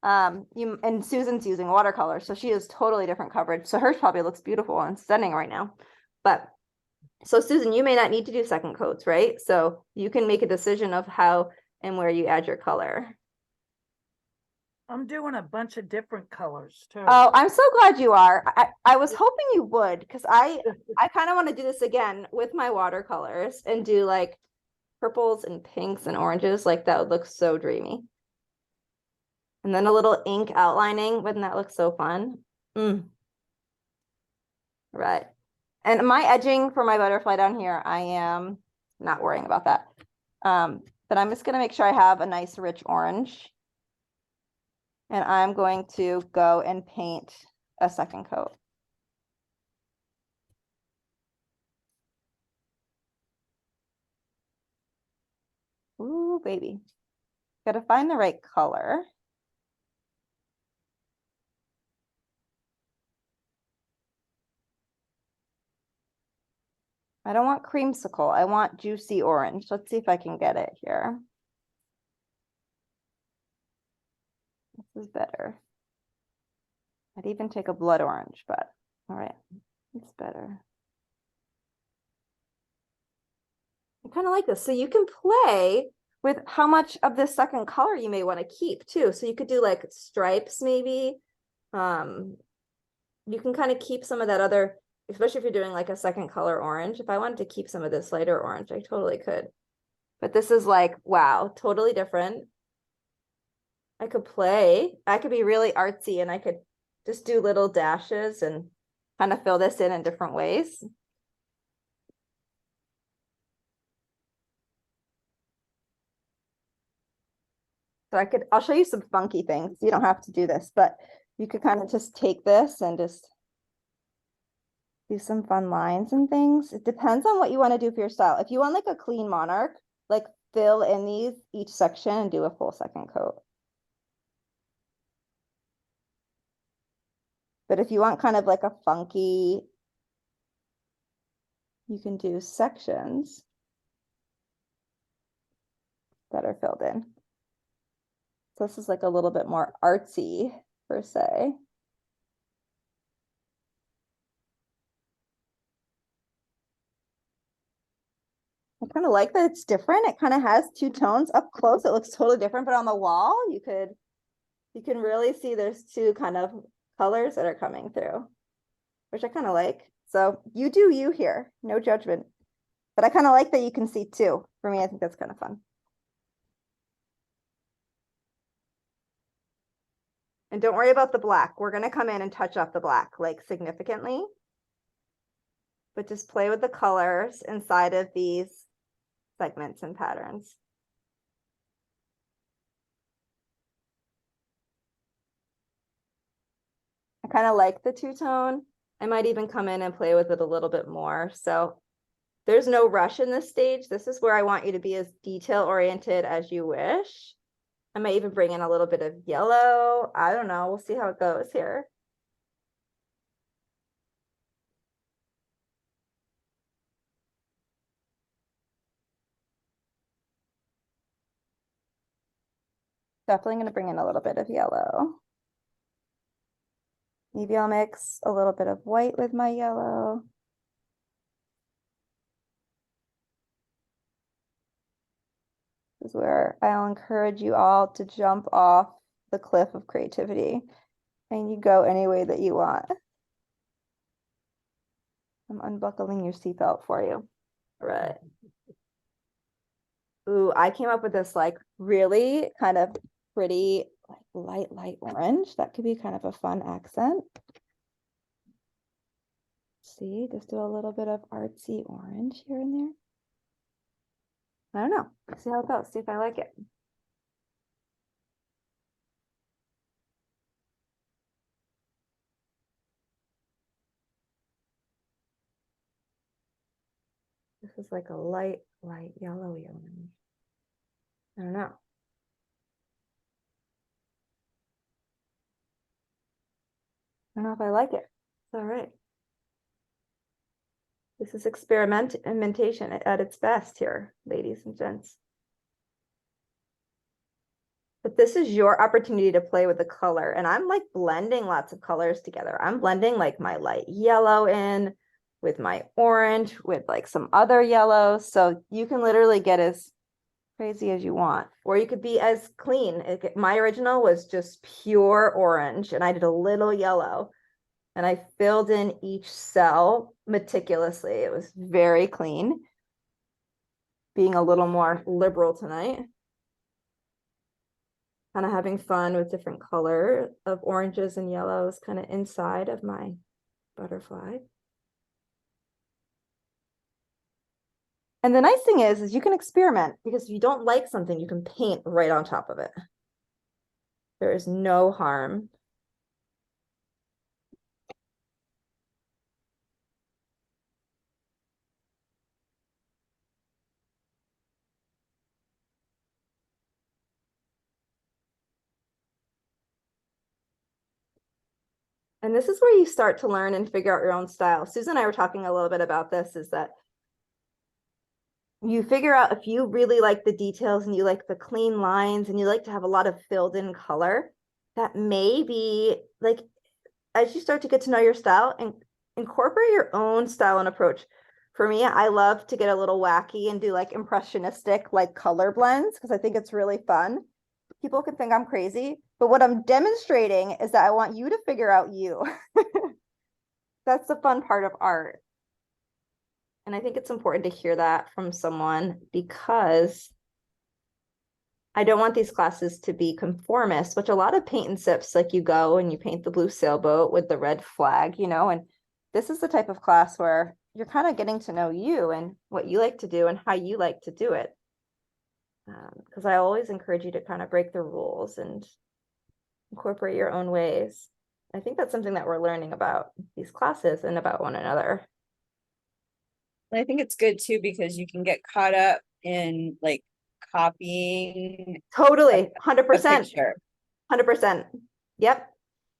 And Susan's using watercolor, so she has totally different coverage. So hers probably looks beautiful and stunning right now. But so Susan, you may not need to do second coats, right? So you can make a decision of how and where you add your color. I'm doing a bunch of different colors too. Oh, I'm so glad you are. I was hoping you would, because I kind of want to do this again with my watercolors and do like purples and pinks and oranges. Like that would look so dreamy. And then a little ink outlining, wouldn't that look so fun? Right. And my edging for my butterfly down here, I am not worrying about that. But I'm just going to make sure I have a nice rich orange. And I'm going to go and paint a second coat. Ooh, baby. Got to find the right color. I don't want creamsicle. I want juicy orange. Let's see if I can get it here. This is better. I'd even take a blood orange, but all right, it's better. I kind of like this. So you can play with how much of this second color you may want to keep too. So you could do like stripes maybe. You can kind of keep some of that other, especially if you're doing like a second color orange. If I wanted to keep some of this lighter orange, I totally could. But this is like, wow, totally different. I could play. I could be really artsy and I could just do little dashes and kind of fill this in different ways. So I'll show you some funky things. You don't have to do this, but you could kind of just take this and just do some fun lines and things. It depends on what you want to do for your style. If you want like a clean Monarch, like fill in each section and do a full second coat. But if you want kind of like a funky, you can do sections that are filled in. So this is like a little bit more artsy per se. I kind of like that it's different. It kind of has two tones. Up close, it looks totally different, but on the wall, you can really see there's two kind of colors that are coming through, which I kind of like. So you do you here, no judgment. But I kind of like that you can see two. For me, I think that's kind of fun. And don't worry about the black. We're going to come in and touch up the black like significantly. But just play with the colors inside of these segments and patterns. I kind of like the two-tone. I might even come in and play with it a little bit more. So there's no rush in this stage. This is where I want you to be as detail-oriented as you wish. I might even bring in a little bit of yellow. I don't know. We'll see how it goes here. Definitely going to bring in a little bit of yellow. Maybe I'll mix a little bit of white with my yellow. This is where I'll encourage you all to jump off the cliff of creativity and you go any way that you want. I'm unbuckling your seatbelt for you. All right. Ooh, I came up with this like really kind of pretty like light orange. That could be kind of a fun accent. See, just do a little bit of artsy orange here and there. I don't know. See how it goes. See if I like it. This is like a light yellowy orange. I don't know. I don't know if I like it. It's all right. This is experimentation at its best here, ladies and gents. But this is your opportunity to play with the color. And I'm like blending lots of colors together. I'm blending like my light yellow in with my orange, with like some other yellows. So you can literally get as crazy as you want, or you could be as clean. My original was just pure orange and I did a little yellow and I filled in each cell meticulously. It was very clean. Being a little more liberal tonight. Kind of having fun with different color of oranges and yellows kind of inside of my butterfly. And the nice thing is you can experiment, because if you don't like something, you can paint right on top of it. There is no harm. And this is where you start to learn and figure out your own style. Susan and I were talking a little bit about this, is that you figure out if you really like the details and you like the clean lines and you like to have a lot of filled in color, that maybe like as you start to get to know your style and incorporate your own style and approach. For me, I love to get a little wacky and do like impressionistic like color blends because I think it's really fun. People can think I'm crazy, but what I'm demonstrating is that I want you to figure out you. That's the fun part of art. And I think it's important to hear that from someone, because I don't want these classes to be conformist, which a lot of paint and sips, like you go and you paint the blue sailboat with the red flag, you know, and this is the type of class where you're kind of getting to know you and what you like to do and how you like to do it. Because I always encourage you to kind of break the rules and incorporate your own ways. I think that's something that we're learning about these classes and about one another. I think it's good too, because you can get caught up in like copying Totally, a 100%, picture, 100%. Yep.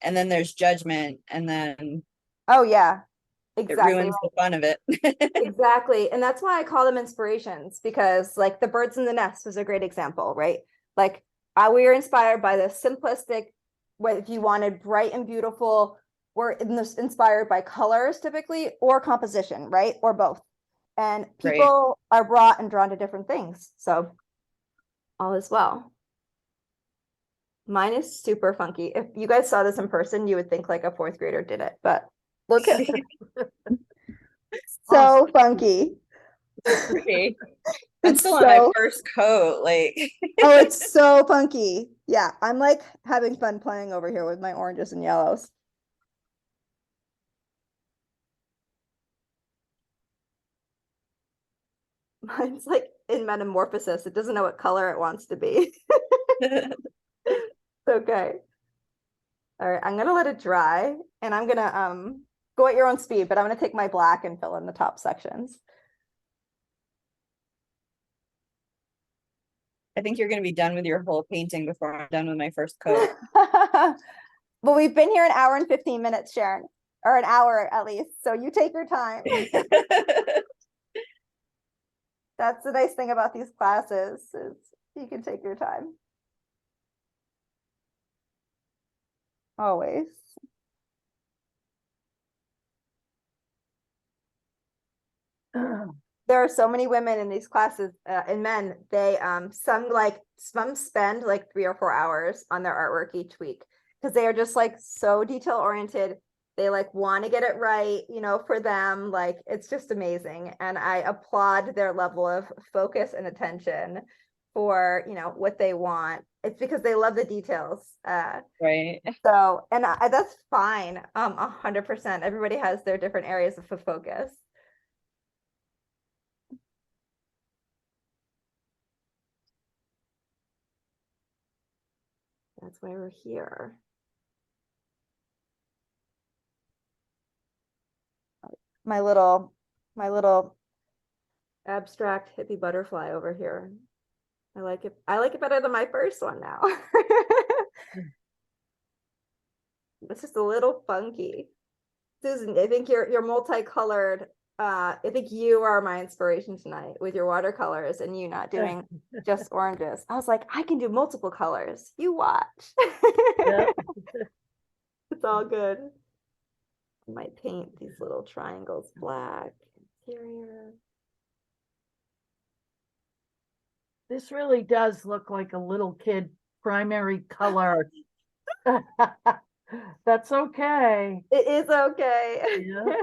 and then there's judgment, and then Oh yeah, it exactly. ruins the fun of it. Exactly. And that's why I call them inspirations, because like the birds in the nest was a great example, right? Like we were inspired by the simplistic, what if you wanted bright and beautiful, we're inspired by colors typically, or composition, right? Or both. And people are brought and drawn to different things. So all is well. Mine is super funky. If you guys saw this in person, you would think like a fourth grader did it, but look at so funky. Pretty. I'm It's still on my so first coat, like oh, it's so funky. Yeah, I'm like having fun playing over here with my oranges and yellows. Mine's like in metamorphosis. It doesn't know what color it wants to be. It's okay. All right, I'm gonna let it dry and I'm gonna go at your own speed, but I'm gonna take my black and fill in the top sections. I think you're gonna be done with your whole painting before I'm done with my first coat. But we've been here an hour and 15 minutes, Sharon, or an hour at least. So you take your time. That's the nice thing about these classes, is you can take your time. Always. there are so many women in these classes, and men, they some spend like 3 or 4 hours on their artwork each week because they are just like so detail oriented. They like want to get it right, for them. Like it's just amazing. And I applaud their level of focus and attention for, what they want. It's because they love the details. Right. So, and that's fine. 100%. Everybody has their different areas of focus. That's why we're here. My little abstract hippie butterfly over here. I like it. I like it better than my first one now. It's just a little funky. Susan, I think you're multicolored. I think you are my inspiration tonight with your watercolors and you not doing just oranges. I was like, I can do multiple colors. You watch. Yep. It's all good. I might paint these little triangles black. Interior. This really does look like a little kid primary color. That's okay. It is okay. Yeah.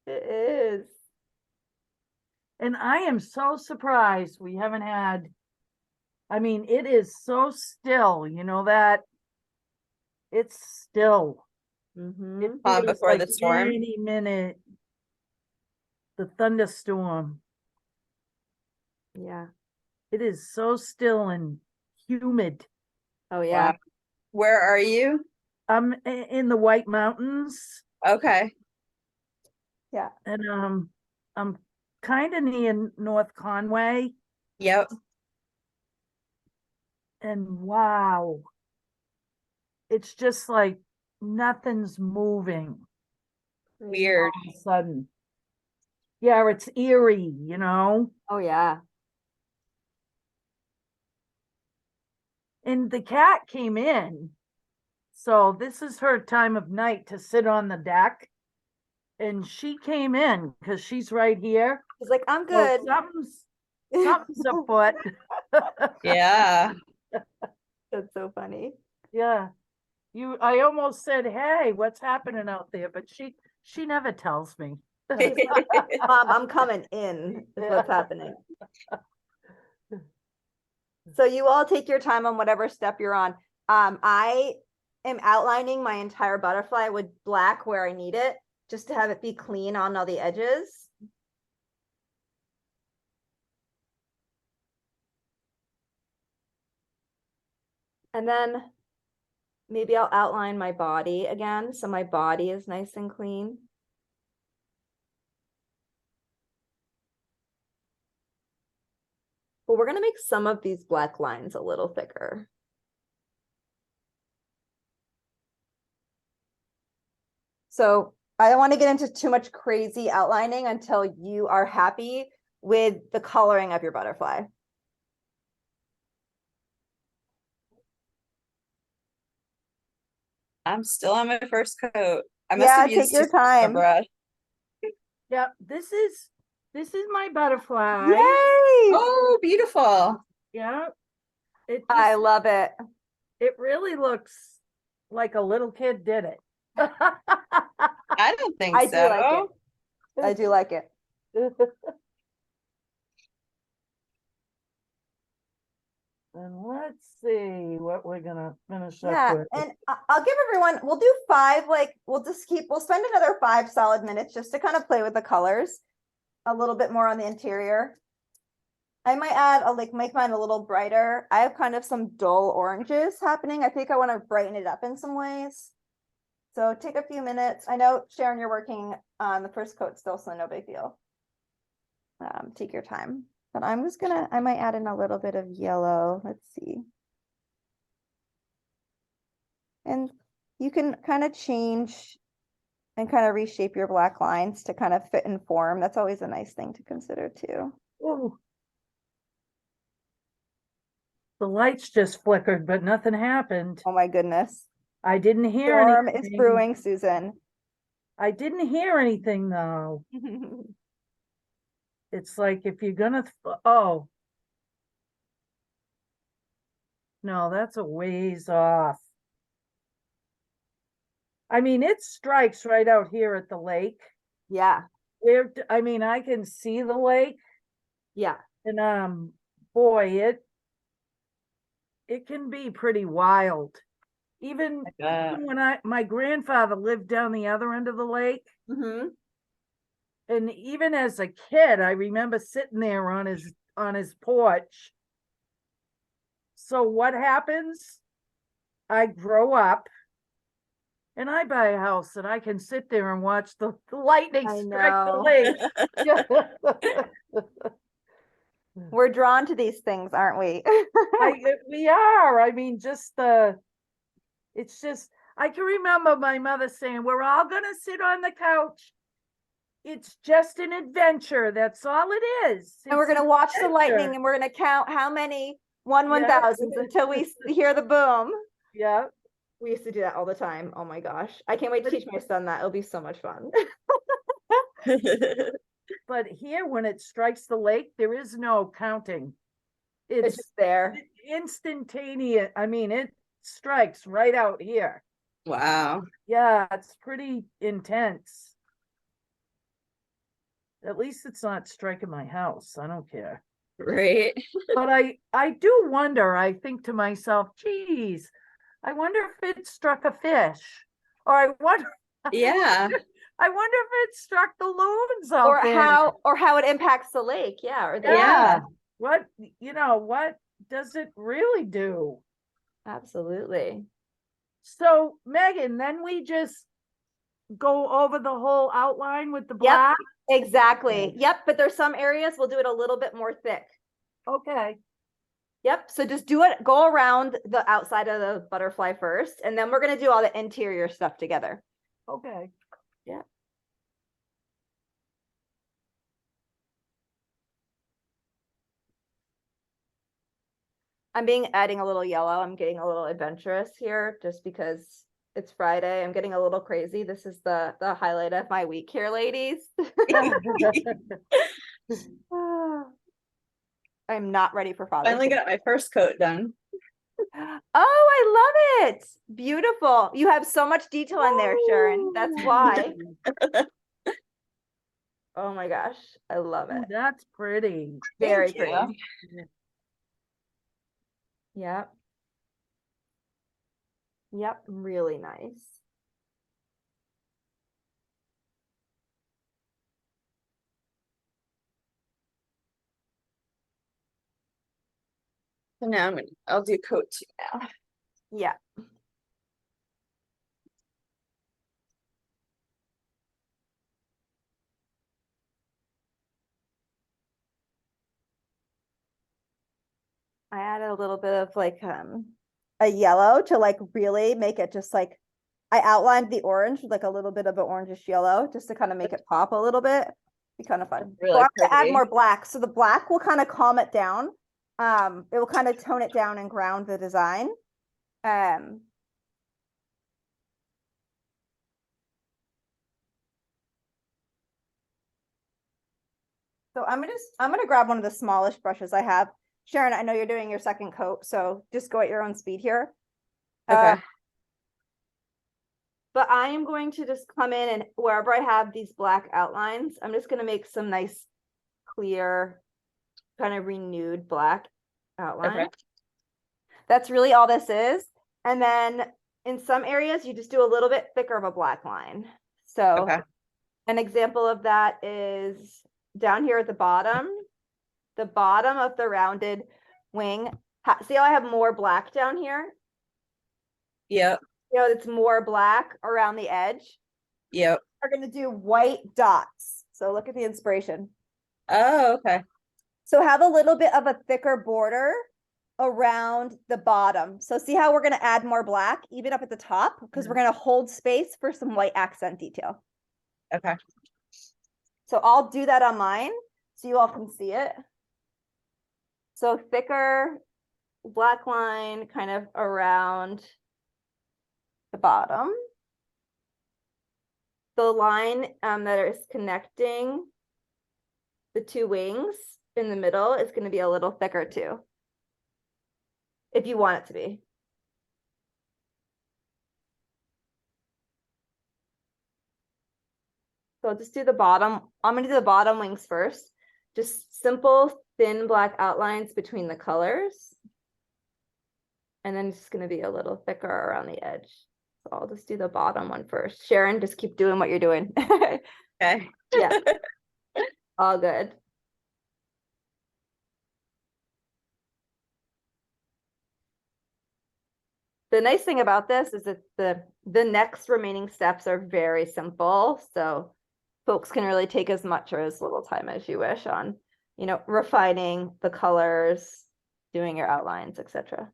It is. And I am so surprised we haven't had, I mean, it is so still, that it's still. Mhm. It Calm feels before like the storm. any minute, the thunderstorm. Yeah. It is so still and humid. Oh yeah. Wow. Where are you? I'm in the White Mountains, Okay. Yeah. and I'm kind of near North Conway, Yep. and wow, it's just like nothing's moving Weird. all of a sudden. Yeah, it's eerie, Oh yeah. And the cat came in, so this is her time of night to sit on the deck, and she came in because she's right here. He's like, I'm Well, good. something's afoot. Yeah. That's so funny. Yeah. I almost said, "Hey, what's happening out there?" But she never tells me. Mom, I'm coming in is what's happening. So you all take your time on whatever step you're on. I am outlining my entire butterfly with black where I need it, just to have it be clean on all the edges. And then maybe I'll outline my body again, so my body is nice and clean. But we're gonna make some of these black lines a little thicker. So I don't want to get into too much crazy outlining until you are happy with the coloring of your butterfly. I'm still on my first coat. I must Yeah, have used take your too much time. brush. Yeah, this is my butterfly. Yay! Oh, beautiful. Yeah. I love it. It really looks like a little kid did it. I don't think I so. do like it. I do like it. And let's see what we're gonna finish up Yeah, with. and I'll give everyone, we'll do 5, like, we'll spend another 5 solid minutes just to kind of play with the colors a little bit more on the interior. I might add, make mine a little brighter. I have kind of some dull oranges happening. I think I want to brighten it up in some ways. So take a few minutes. I know, Sharon, you're working on the first coat still, so no big deal. Take your time. But I might add in a little bit of yellow. Let's see. And you can kind of change and kind of reshape your black lines to kind of fit and form. That's always a nice thing to consider too. Ooh. The lights just flickered, but nothing happened. Oh my goodness. I didn't hear Storm anything. is brewing, Susan. I didn't hear anything though. It's like if you're gonna, oh. No, that's a ways off. I mean, it strikes right out here at the lake. Yeah, I mean, I can see the lake yeah. and boy, it can be pretty wild. Even when my grandfather lived down the other end of the lake, Mm-hmm. and even as a kid, I remember sitting there on his porch. So what happens? I grow up and I buy a house and I can sit there and watch the lightning I strike the know. lake. We're drawn to these things, aren't we? We are. I mean, it's just, I can remember my mother saying, we're all going to sit on the couch. It's just an adventure. That's all it is. And we're It's gonna an watch the lightning adventure. and we're gonna count how many one Yeah. thousands until we hear the boom. Yeah. We used to do that all the time. Oh my gosh. I can't wait to teach my son that. It'll be so much fun. But here, when it strikes the lake, there is no counting. It's just there. Instantaneous. I mean, it strikes right out here. Wow. Yeah, it's pretty intense. At least it's not striking my house. I don't care. Right. But I do wonder, I think to myself, geez, I wonder if it struck a fish. Or I wonder Yeah. I wonder if it struck the loons out there. Or how it impacts the lake. Yeah. Or the Yeah. What what does it really do? Absolutely. So Megan, then we just go over the whole outline with the Yep. black. Exactly. Okay. Yep. But there's some areas we'll do it a little bit more thick. Okay. Yep. So just do it, go around the outside of the butterfly first, and then we're going to do all the interior stuff together. Okay. Yeah. Adding a little yellow. I'm getting a little adventurous here just because it's Friday. I'm getting a little crazy. This is the highlight of my week here, ladies. I'm not ready for Father's Finally Day. got my first coat done. Oh, I love it. Beautiful. You have so much detail in there, Sharon. That's why. Oh my gosh. I love Ooh, it. that's pretty. Very Thank you. pretty. Yep. Yep. Really nice. So now I'll do coat 2 now. Yeah. I added a little bit of like a yellow to like really make it just like, I outlined the orange with like a little bit of an orangish yellow just to kind of make it pop a little bit. Be kind of fun. Really So I'm gonna add pretty. more black. So the black will kind of calm it down. It will kind of tone it down and ground the design. So I'm gonna grab one of the smallest brushes I have. Sharon, I know you're doing your second coat, so just go at your own speed here. Okay. But I am going to just come in and wherever I have these black outlines, I'm just gonna make some nice, clear, kind of renewed black outline. Okay. That's really all this is. And then in some areas, you just do a little bit thicker of a black line. So Okay. an example of that is down here at the bottom of the rounded wing. See how I have more black down here? Yep. You know, it's more black around the edge. Yep. We're going to do white dots. So look at the inspiration. Oh, okay. So have a little bit of a thicker border around the bottom. So see how we're going to add more black even up at the top because we're going to hold space for some white accent detail. Okay. So I'll do that on mine so you all can see it. So thicker black line kind of around the bottom. The line that is connecting the two wings in the middle is going to be a little thicker too, if you want it to be. So I'll just do the bottom. I'm going to do the bottom wings first. Just simple, thin black outlines between the colors. And then it's just going to be a little thicker around the edge. So I'll just do the bottom one first. Sharon, just keep doing what you're doing. Okay. Yeah. All good. The nice thing about this is that the next remaining steps are very simple. So folks can really take as much or as little time as you wish on, you know, refining the colors, doing your outlines, etc.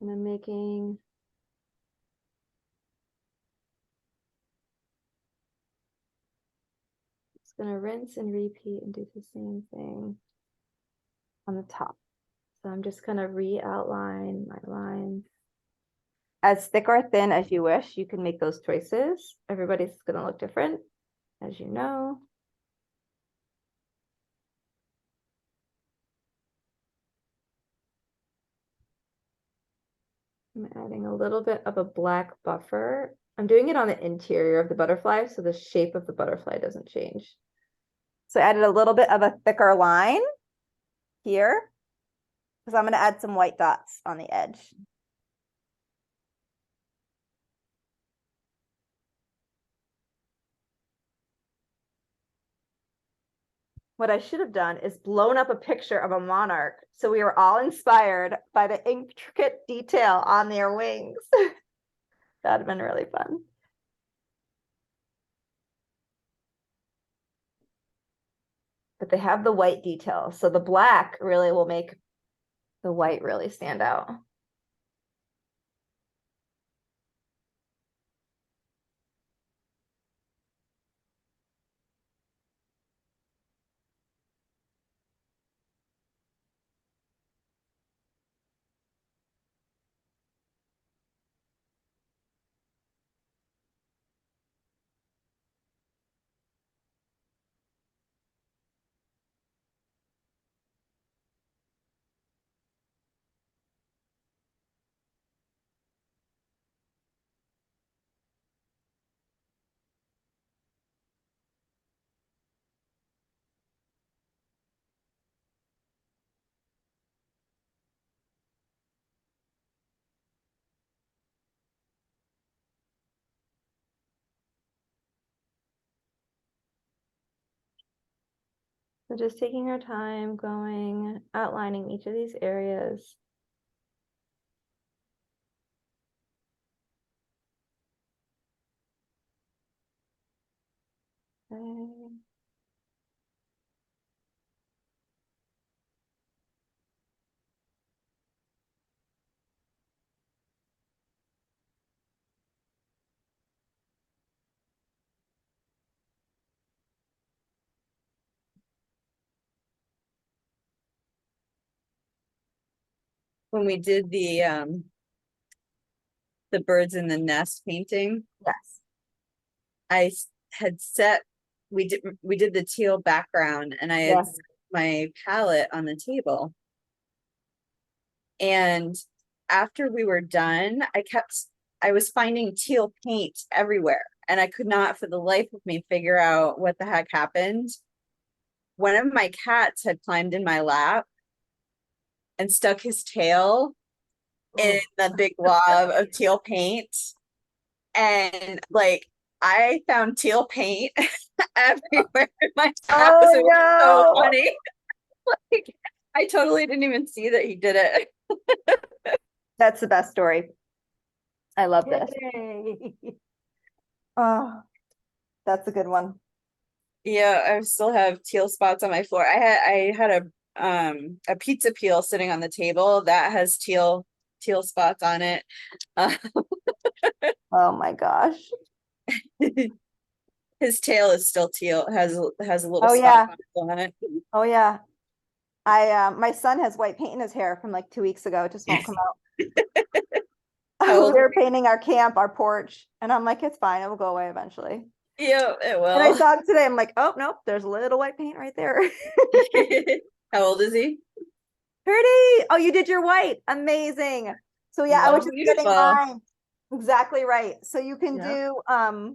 And I'm making just gonna rinse and repeat and do the same thing on the top. So I'm just gonna re-outline my lines. As thick or thin as you wish, you can make those choices. Everybody's gonna look different, as you know. I'm adding a little bit of a black buffer. I'm doing it on the interior of the butterfly, so the shape of the butterfly doesn't change. So I added a little bit of a thicker line here, because I'm going to add some white dots on the edge. What I should have done is blown up a picture of a monarch, so we were all inspired by the intricate detail on their wings. That'd have been really fun. But they have the white detail, so the black really will make the white really stand out. So just taking our time, going, outlining each of these areas. Okay. When we did the birds in the nest painting, Yes. had set we did the teal background, and I had Yeah. set my palette on the table. And after we were done, I was finding teal paint everywhere, and I could not for the life of me figure out what the heck happened. One of my cats had climbed in my lap and stuck his tail in the big glob of teal paint. And like, I found teal paint everywhere in my house. Oh, It was so no. funny. Like, I totally didn't even see that he did it. That's the best story. I love this. Yay. Oh, that's a good one. Yeah, I still have teal spots on my floor. I had a pizza peel sitting on the table that has teal spots on it. Uh, Oh my gosh. his tail is still teal, has a little Oh spot yeah. on it. Oh yeah. My son has white paint in his hair from like 2 weeks ago. It just won't come out. How We old? were painting our camp, our porch, and I'm like, it's fine, it will go away eventually. Yeah, it And I will. saw it today. I'm like, oh nope, there's a little white paint right there. How old is he? Pretty. Oh, you did your white. Amazing. So yeah, I was Oh, just getting beautiful. mine. Exactly right. So you can Yeah. do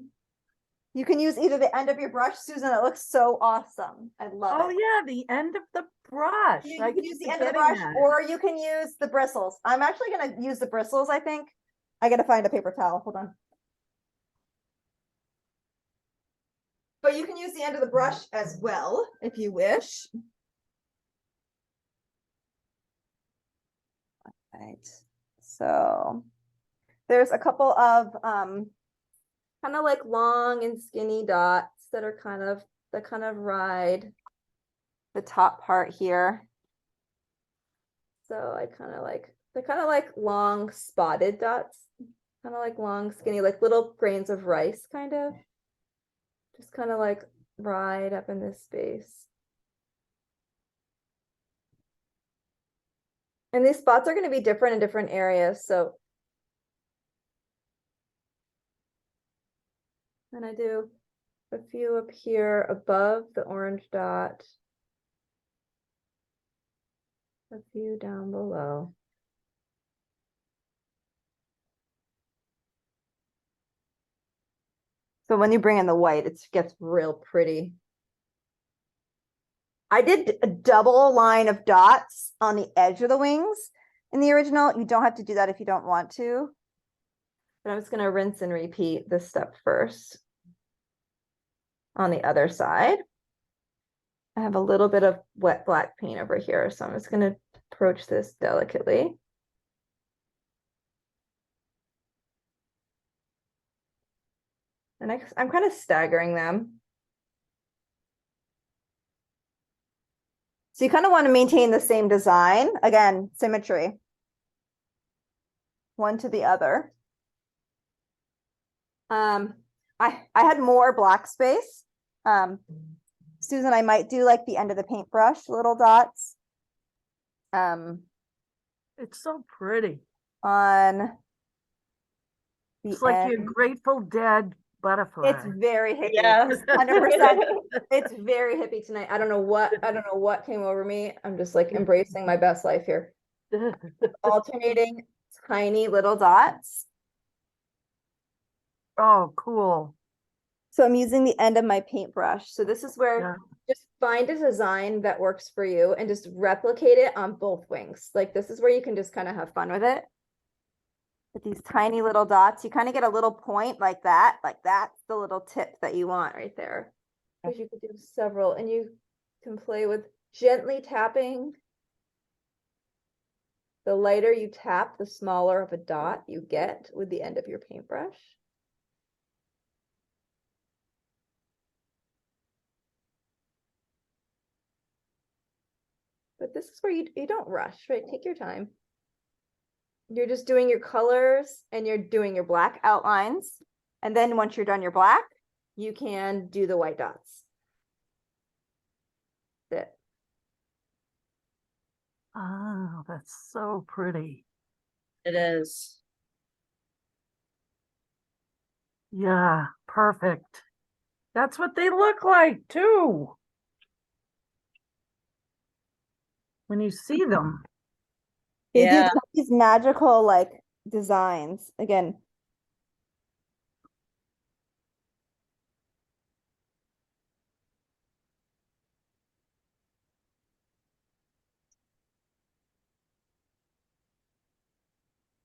you can use either the end of your brush, Susan. It looks so awesome. I love Oh it. yeah, the end of the brush. You I can keep use the end of the forgetting brush, that. or you can use the bristles. I'm actually gonna use the bristles, I think. I gotta find a paper towel. Hold on. But you can use the end of the brush as well, if you wish. Right. So there's a couple of kind of like long and skinny dots that are that kind of ride the top part here. So they're kind of like long spotted dots, kind of like long, skinny, like little grains of rice, kind of. Just kind of like ride up in this space. And these spots are going to be different in different areas. So, and I do a few up here above the orange dot, a few down below. So when you bring in the white, it gets real pretty. I did a double line of dots on the edge of the wings in the original. You don't have to do that if you don't want to. But I'm just going to rinse and repeat this step first. On the other side, I have a little bit of wet black paint over here, so I'm just going to approach this delicately. And I'm kind of staggering them. So you kind of want to maintain the same design. Again, symmetry. One to the other. I had more black space. Susan, I might do like the end of the paintbrush, little dots. It's so pretty. On the It's like your end. Grateful Dead butterfly. It's very hippie. Yeah. 100%. It's very hippie tonight. I don't know what came over me. I'm just like embracing my best life here. Alternating tiny little dots. Oh, cool. So I'm using the end of my paintbrush. So this is where Yeah. just find a design that works for you and just replicate it on both wings. Like this is where you can just kind of have fun with it. With these tiny little dots, you kind of get a little point like that. Like that's the little tip that you want right there. Because you could do several, and you can play with gently tapping. The lighter you tap, the smaller of a dot you get with the end of your paintbrush. But this is where you don't rush, right? Take your time. You're just doing your colors and you're doing your black outlines. And then once you're done your black, you can do the white dots. That's it. Oh, that's so pretty. It is. Yeah, perfect. That's what they look like too. When you see them. They Yeah. do these magical like designs. Again,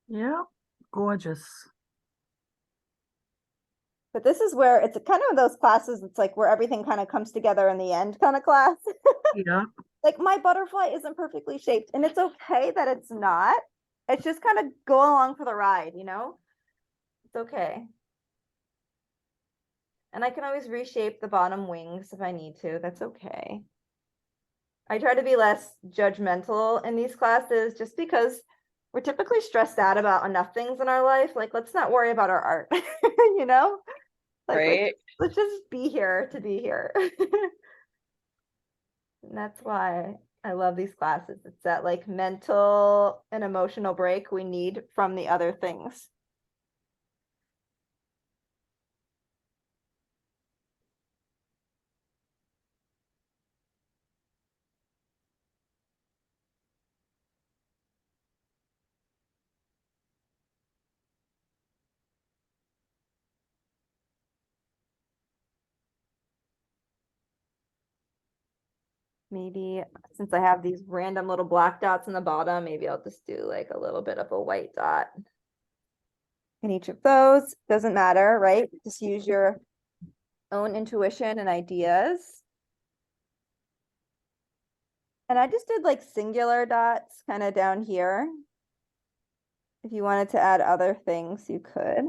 Yeah, gorgeous. but this is where it's kind of those classes, it's like where everything kind of comes together in the end kind of class. Yeah. Like my butterfly isn't perfectly shaped, and it's okay that it's not. It's just kind of go along for the ride, you know? It's okay. And I can always reshape the bottom wings if I need to. That's okay. I try to be less judgmental in these classes just because we're typically stressed out about enough things in our life. Like, let's not worry about our art, you know? Like, Right. let's just be here to be here. And that's why I love these classes. It's that like mental and emotional break we need from the other things. Maybe since I have these random little black dots in the bottom, maybe I'll just do like a little bit of a white dot in each of those. Doesn't matter, right? Just use your own intuition and ideas. And I just did like singular dots kind of down here. If you wanted to add other things, you could.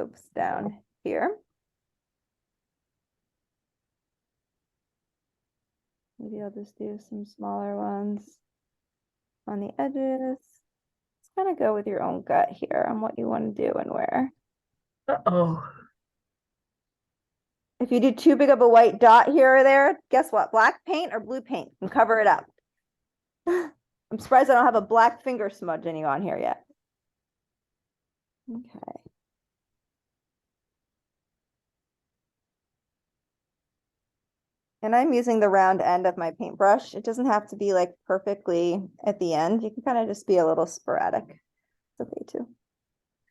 Oops, down here. Maybe I'll just do some smaller ones on the edges. Just kind of go with your own gut here on what you want to do and where. Uh-oh. If you do too big of a white dot here or there, guess what? Black paint or blue paint can cover it up. I'm surprised I don't have a black finger smudge any on here yet. Okay. And I'm using the round end of my paintbrush. It doesn't have to be like perfectly at the end. You can kind of just be a little sporadic. It's okay too.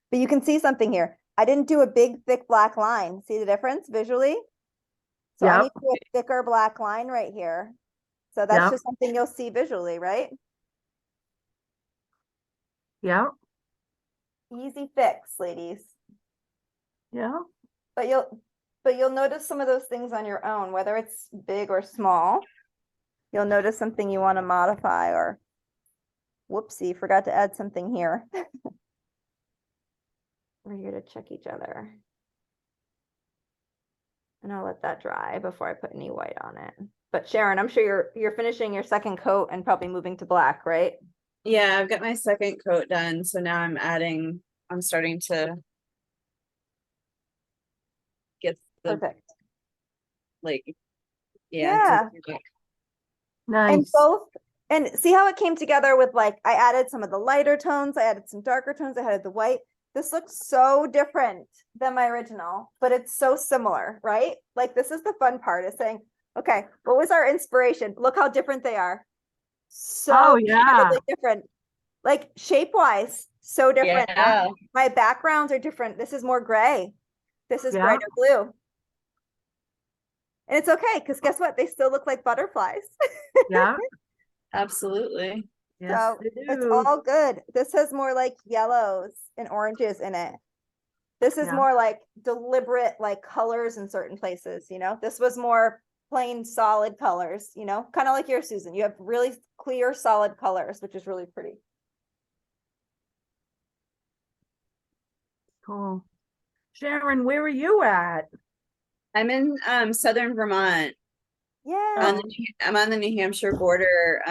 But you can see something here. I didn't do a big, thick black line. See the difference visually? So I need Yep. to do a thicker black line right here. So that's Yep. just something you'll see visually, right? Yeah. Easy fix, ladies. Yeah. But you'll notice some of those things on your own, whether it's big or small. You'll notice something you want to modify or whoopsie, forgot to add something here. We're here to check each other. And I'll let that dry before I put any white on it. But Sharon, I'm sure you're finishing your second coat and probably moving to black, right? Yeah, I've got my second coat done. So now I'm starting to get the Perfect. like, Yeah. to- And Nice. and see how it came together with like, I added some of the lighter tones, I added some darker tones, I added the white. This looks so different than my original, but it's so similar, right? Like this is the fun part is saying, okay, what was our inspiration? Look how different they are. So Oh, yeah. incredibly different. Like shape wise, so different. Yeah. My backgrounds are different. This is more gray. This is Yeah. brighter blue. And it's okay, because guess what? They still look like butterflies. Yeah. Absolutely. Yes, So they it's do. all good. This has more like yellows and oranges in it. This is Yeah. more like deliberate like colors in certain places, you know? This was more plain solid colors, you know? Kind of like yours, Susan. You have really clear solid colors, which is really pretty. Cool. Sharon, where are you at? I'm in southern Vermont. Yeah. I'm on the New Hampshire border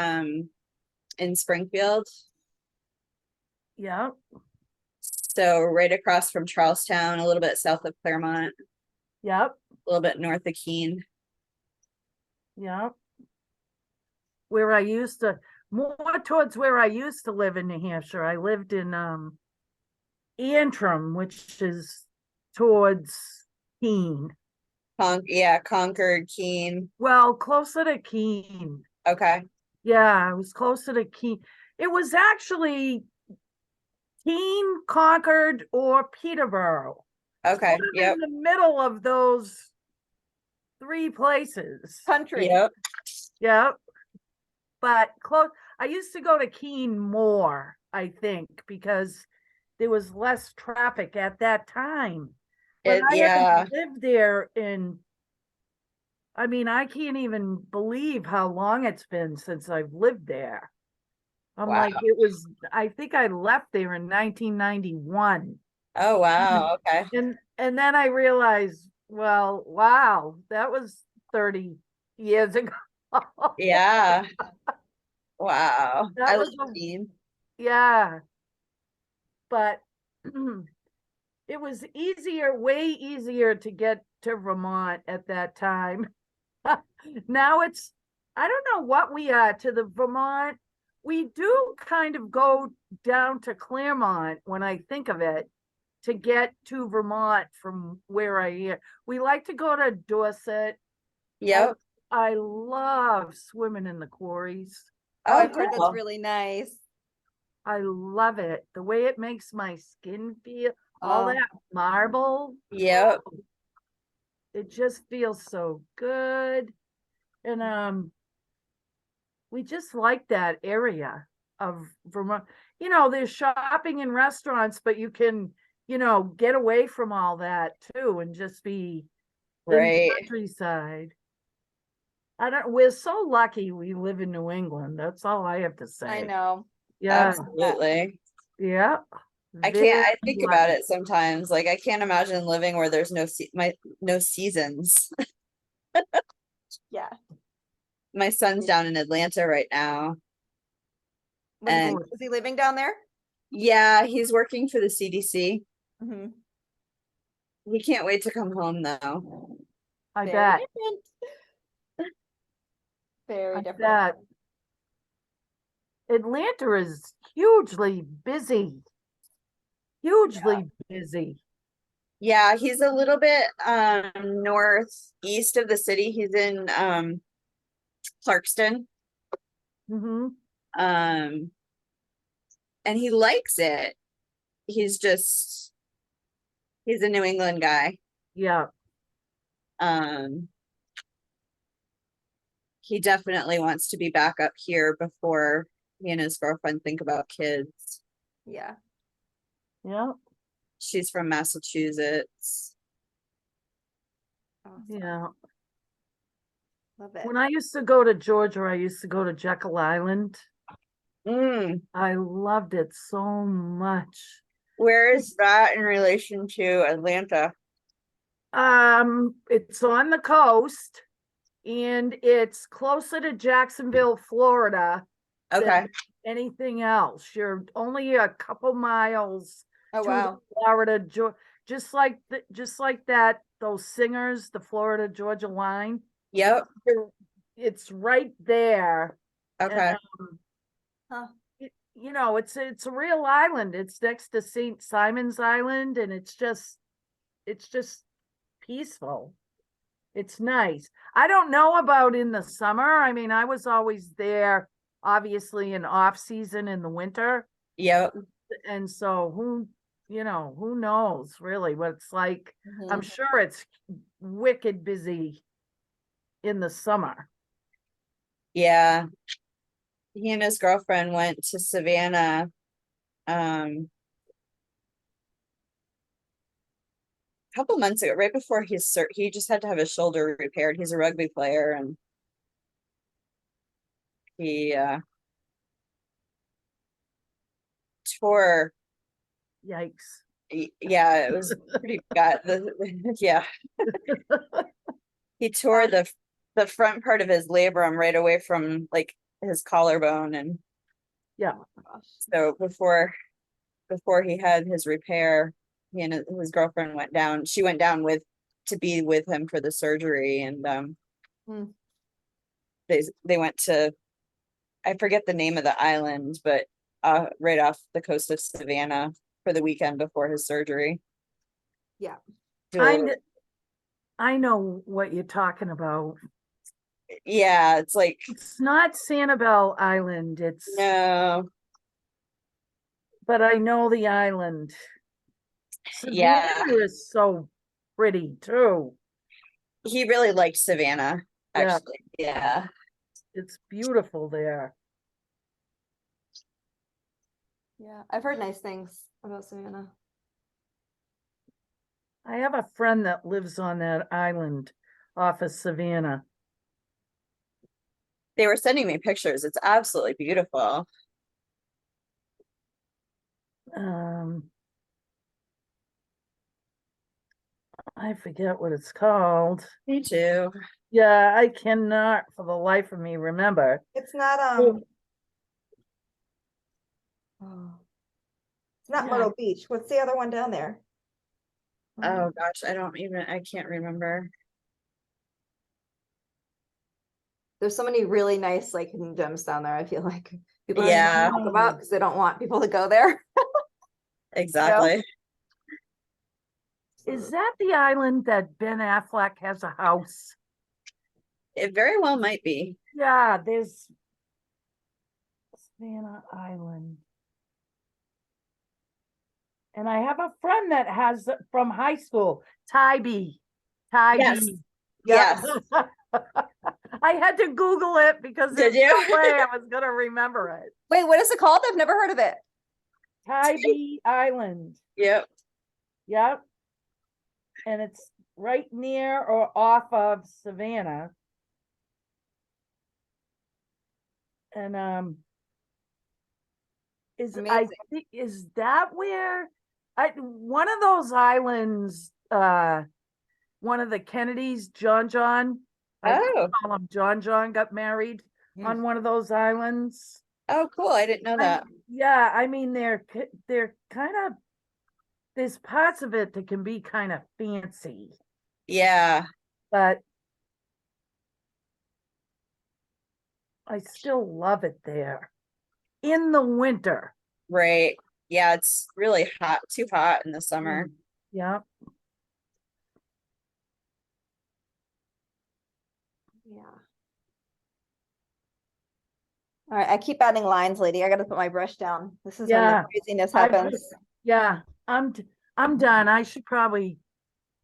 in Springfield. Yeah. So right across from Charlestown, a little bit south of Claremont, Yep. a little bit north of Keene. Yeah. Where I used to, more towards where I used to live in New Hampshire. I lived in Antrim, which is towards Keene. Concord, Keene. Well, closer to Keene. Okay. Yeah, I was closer to Keene. It was actually Keene, Concord, or Peterborough. Okay. Sort of Yep. in the middle of those three places. Country. Yep. Yep. But close. I used to go to Keene more, I think, because there was less traffic at that time. But I haven't lived there I mean, I can't even believe how long it's been since I've lived there. I'm Wow. like, I think I left there in 1991. Oh wow. Okay. And then I realized Well, wow, that was 30 years ago. Yeah. Wow. That I was love a, Dean. yeah, but it was easier, way easier to get to Vermont at that time. Now it's, I don't know what we are to the Vermont. We do kind of go down to Claremont when I think of it to get to Vermont from where I am. We like to go to Dorset. Yep. I love swimming in the quarries. Oh, Oh, I've heard that's cool. really nice. I love it. The way it makes my skin feel, all that marble, Yep. it just feels so good. And we just like that area of Vermont. You know, there's shopping and restaurants, but you can, get away from all that too and just be in the Right. countryside. We're so lucky we live in New England. That's all I have to say. I know. Yeah, Absolutely. yeah. I can't, I Very think about lucky. it sometimes. Like I can't imagine living where there's no seasons. Yeah. My son's down in Atlanta right now. And Is he living down there? yeah, he's working for the CDC. Mm-hmm. He can't wait to come home though. I Very bet. different. Very I different. bet. Atlanta is hugely busy. Hugely busy. Yeah, he's a little bit northeast of the city. He's in Clarkston. Hmm. Um and he likes it. He's just he's a New England guy. Yeah. Um he definitely wants to be back up here before he and his girlfriend think about kids. Yeah. Yeah. She's from Massachusetts. Awesome. Yeah. Love it. When I used to go to Georgia, I used to go to Jekyll Island. Mm, I loved it so much. where is that in relation to Atlanta? It's on the coast and it's closer to Jacksonville, Florida Okay. than anything else. You're only a couple miles Oh, to wow. Florida, just like that, those singers, the Florida Georgia line. Yep. It's right there. And Okay. Huh. it's a real island. It's next to St. Simon's Island, and it's just peaceful. It's nice. I don't know about in the summer. I mean, I was always there, obviously in off season in the winter. Yep. And so who knows really what it's like. I'm Mhm. sure it's wicked busy in the summer. Yeah. He and his girlfriend went to Savannah a couple months ago, right before he just had to have his shoulder repaired. He's a rugby player and he tore Yikes. yeah, it was pretty bad. Yeah. He tore the front part of his labrum right away from like his collarbone and Yeah. Gosh. so before he had his repair, he and his girlfriend went down. She went down to be with him for the surgery and Hmm. they went to I forget the name of the island, but right off the coast of Savannah for the weekend before his surgery. Yeah. I know what you're talking about. Yeah, it's like It's not Sanibel Island, no, but I know the island. yeah, Savannah is so pretty too. he really liked Savannah, Yeah, actually. Yeah. it's beautiful there. Yeah. I've heard nice things about Savannah. I have a friend that lives on that island off of Savannah. They were sending me pictures. It's absolutely beautiful. Um, I forget what it's called. Me too. Yeah, I cannot for the life of me remember. It's not Oh, oh, it's not yeah. Myrtle Beach. What's the other one down there? Oh gosh, I can't remember. There's so many really nice like hidden gems down there. I feel like people don't Yeah. talk about because they don't want people to go there. Exactly. Is that the island that Ben Affleck has a house? It very well might be. Yeah, there's Savannah Island. And I have a friend that has from high school, Tybee. Yes. Tybee. Yes. I had to Google it because Did there's you? no way I was gonna remember it. Wait, what is it called? I've never heard of it. Tybee Island. Yep. Yep. And it's right near or off of Savannah. And I Amazing. think is that where one of those islands, one of the Kennedys, John, I Oh. call him John got married on one of those islands. Oh, cool. I didn't know that. Yeah, I mean they're kind of, there's parts of it that can be kind of fancy, Yeah. but I still love it there in the winter. Right. Yeah, it's really hot, too hot in the summer. Yeah. Yeah. All right, I keep adding lines, lady. I gotta put my brush down. This is when Yeah. the craziness I happens. just- Yeah, I'm done. I should probably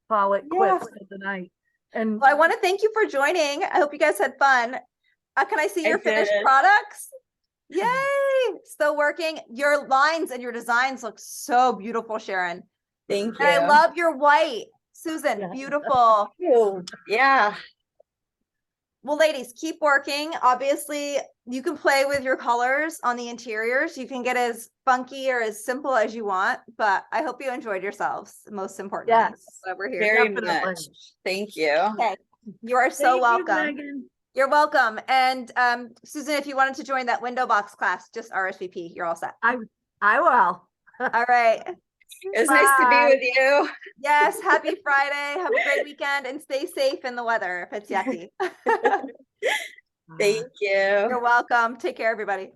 call it quits Yeah. for the night. And Well, I want to thank you for joining. I hope you guys had fun. Can I see your finished did. products? Yay! Still working. Your lines and your designs look so beautiful, Sharon. Thank you. And I love your white, Susan. Yeah. Beautiful. Oh, yeah. Well, ladies, keep working. Obviously, you can play with your colors on the interiors. You can get as funky or as simple as you want, but I hope you enjoyed yourselves. Most importantly, Yes. that's why we're here. Very Definitely. much. Thank you. Okay. You are so Thank you, welcome. Megan. You're welcome. And Susan, if you wanted to join that window box class, just RSVP. You're all set. I will. All right. It was nice to be Bye. with you. Yes. Happy Friday. Have a great weekend and stay safe in the weather if it's yucky. Thank you. You're welcome. Take care, everybody.